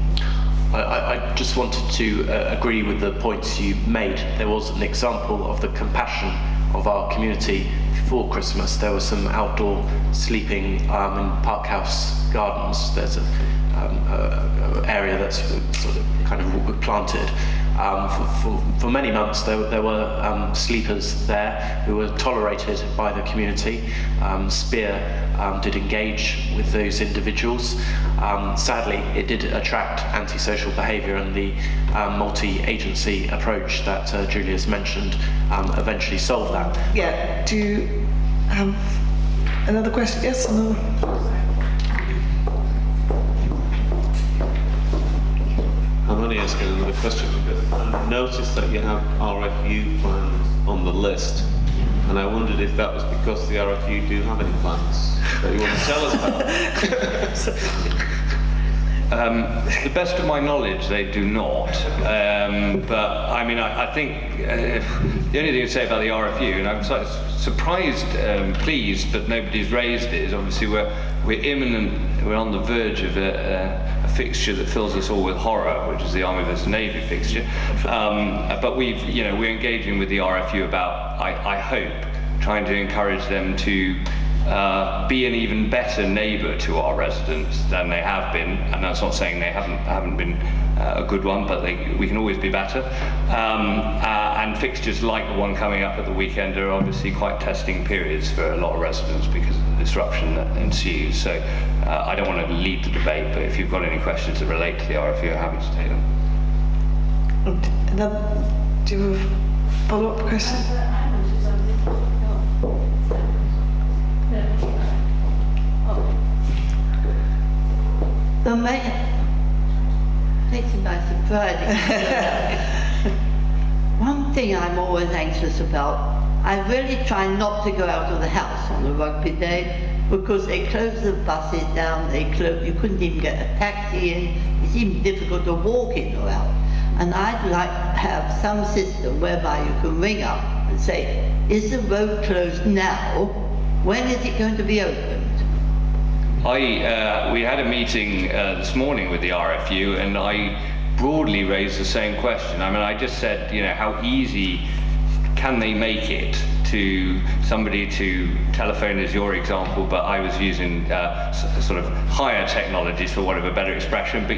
I just wanted to agree with the points you made. There was an example of the compassion of our community before Christmas. There was some outdoor sleeping in Parkhouse Gardens. There's a area that's sort of kind of planted. For many months there were sleepers there who were tolerated by the community. SPEAR did engage with those individuals. Sadly, it did attract antisocial behaviour, and the multi-agency approach that Julia's mentioned eventually solved that. Yeah, do you have another question? Yes, no. I'm only asking another question because I noticed that you have RFU plans on the list, and I wondered if that was because the RFU do have any plans that you want to tell us about. To the best of my knowledge, they do not. But I mean, I think the only thing to say about the RFU, and I'm sort of surprised, pleased, but nobody's raised it, is obviously we're on the verge of a fixture that fills us all with horror, which is the Army versus Navy fixture. But we're engaging with the RFU about, I hope, trying to encourage them to be an even better neighbour to our residents than they have been, and that's not saying they haven't been a good one, but we can always be better. And fixtures like the one coming up at the weekend are obviously quite testing periods for a lot of residents because of the disruption that ensues. So I don't want to lead the debate, but if you've got any questions that relate to the RFU, I'm happy to take them. Do you have a follow-up question? Taken by surprise. One thing I'm always anxious about, I really try not to go out of the house on a rugby day because they close the buses down, you couldn't even get a taxi in, it's even difficult to walk in or out. And I'd like to have some system whereby you can ring up and say, is the road closed now? When is it going to be opened? We had a meeting this morning with the RFU, and I broadly raised the same question. I mean, I just said, how easy can they make it to somebody to telephone as your example, but I was using sort of higher technologies for want of a better expression, but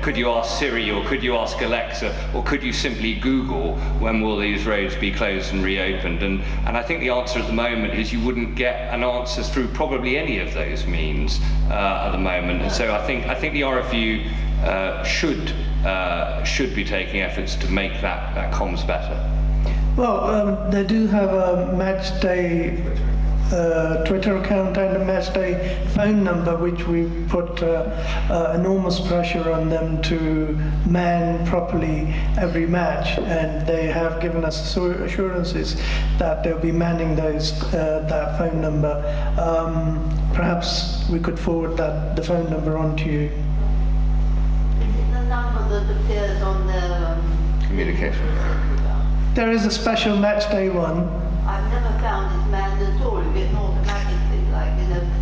could you ask Siri or could you ask Alexa or could you simply Google when will these roads be closed and reopened? And I think the answer at the moment is you wouldn't get an answer through probably any of those means at the moment. And so I think the RFU should be taking efforts to make that comms better. Well, they do have a match day Twitter account and a match day phone number, which we put enormous pressure on them to man properly every match, and they have given us assurances that they'll be manning those that phone number. Perhaps we could forward the phone number on to you. Is it the number that appears on the communication? There is a special match day one. I've never found it manned at all. You get automatically, like,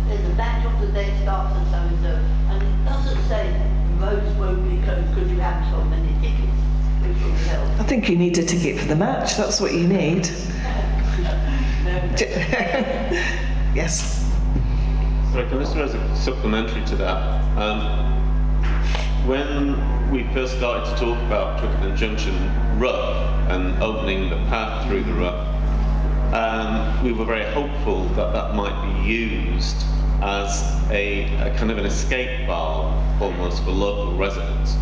there's a match of the day starts at so and so, and it doesn't say roads won't be closed because you have so many tickets, which will help. I think you need a ticket for the match. That's what you need. Yes. Sorry, can I just raise a supplementary to that? When we first started to talk about Twickenham Junction Rough and opening the path through the Rough, we were very hopeful that that might be used as a kind of an escape valve almost for local residents.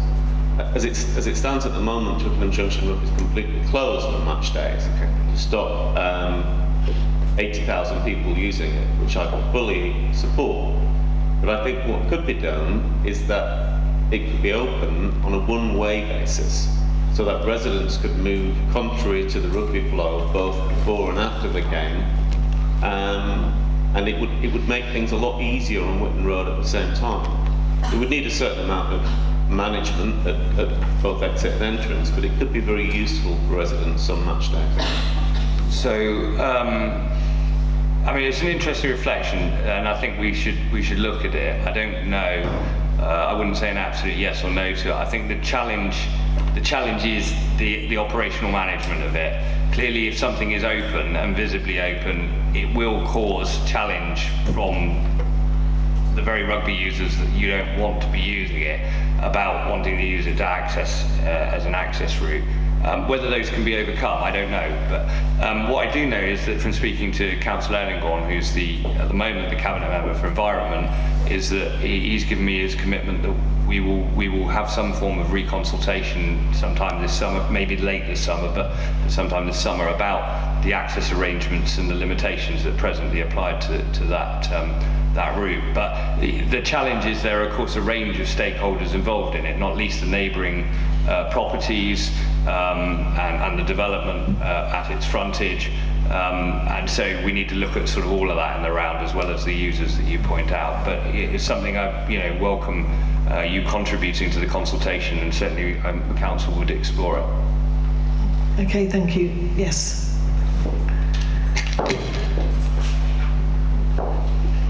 As it stands at the moment, Twickenham Junction Rough is completely closed on match days to stop 80,000 people using it, which I fully support. But I think what could be done is that it could be open on a one-way basis, so that residents could move contrary to the rugby flow both before and after the game, and it would make things a lot easier on Whitton Road at the same time. It would need a certain amount of management at both exit and entrance, but it could be very useful for residents on match days. So, I mean, it's an interesting reflection, and I think we should look at it. I don't know. I wouldn't say an absolute yes or no to it. I think the challenge is the operational management of it. Clearly, if something is open and visibly open, it will cause challenge from the very rugby users that you don't want to be using it, about wanting to use it to access as an access route. Whether those can be overcome, I don't know. But what I do know is that from speaking to Councillor Ellingbourne, who's at the moment the Cabinet Member for Environment, is that he's given me his commitment that we will have some form of reconsultation sometime this summer, maybe late this summer, but sometime this summer, about the access arrangements and the limitations that presently apply to that route. But the challenge is there are, of course, a range of stakeholders involved in it, not least the neighbouring properties and the development at its frontage. And so we need to look at sort of all of that in the round, as well as the users that you point out. But it's something I welcome you contributing to the consultation, and certainly the council would explore it. Okay, thank you. Yes.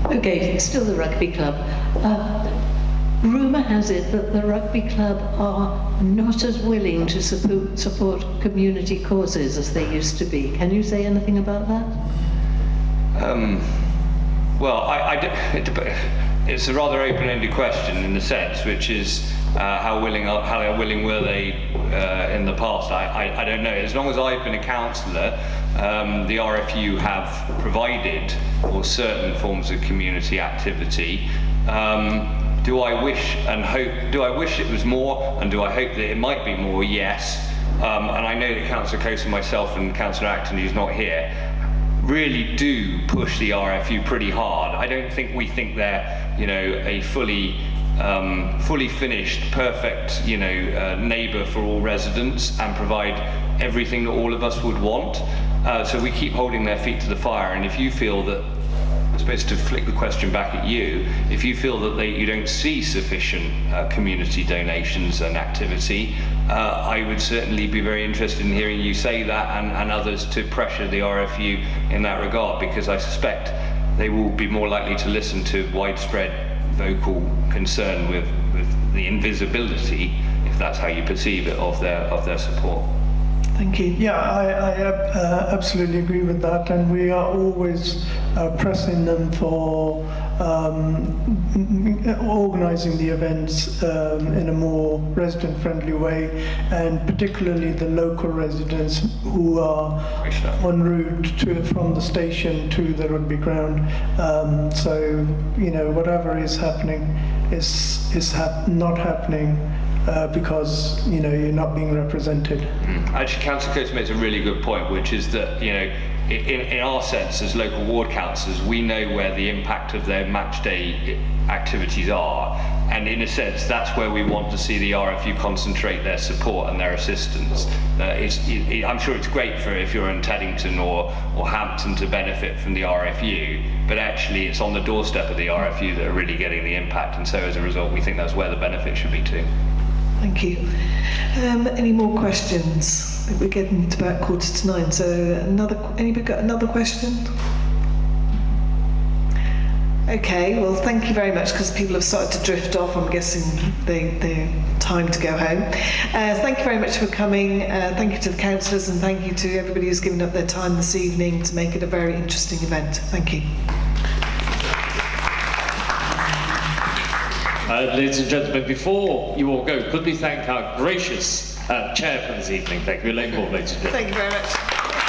Okay, still the Rugby Club. Rumour has it that the Rugby Club are not as willing to support community causes as they used to be. Can you say anything about that? Well, it's a rather open-ended question in the sense, which is how willing were they in the past? I don't know. As long as I've been a councillor, the RFU have provided for certain forms of community activity. Do I wish it was more, and do I hope that it might be more? Yes. And I know that Councillor Coase and myself and Councillor Acton, who's not here, really do push the RFU pretty hard. I don't think we think they're, a fully finished, perfect, neighbour for all residents and provide everything that all of us would want. So we keep holding their feet to the fire. And if you feel that, I'm supposed to flick the question back at you, if you feel that you don't see sufficient community donations and activity, I would certainly be very interested in hearing you say that, and others to pressure the RFU in that regard, because I suspect they will be more likely to listen to widespread vocal concern with the invisibility, if if that's how you perceive it, of their support. Thank you. Yeah, I absolutely agree with that, and we are always pressing them for organising the events in a more resident-friendly way, and particularly the local residents who are en route from the station to the rugby ground. So, you know, whatever is happening is not happening because, you know, you're not being represented. Actually, Councillor Coates makes a really good point, which is that, you know, in our sense as local ward councillors, we know where the impact of their match day activities are, and in a sense that's where we want to see the RFU concentrate their support and their assistance. I'm sure it's great for if you're in Teddington or Hampton to benefit from the RFU, but actually it's on the doorstep of the RFU that are really getting the impact, and so as a result we think that's where the benefit should be too. Thank you. Any more questions? I think we're getting to about 8:45, so anybody got another question? Okay, well thank you very much, because people have started to drift off. I'm guessing they're time to go home. Thank you very much for coming. Thank you to the councillors, and thank you to everybody who's given up their time this evening to make it a very interesting event. Thank you. Ladies and gentlemen, before you all go, could we thank our gracious chair for this evening? Thank you, Elaine Moore, ladies and gentlemen. Thank you very much.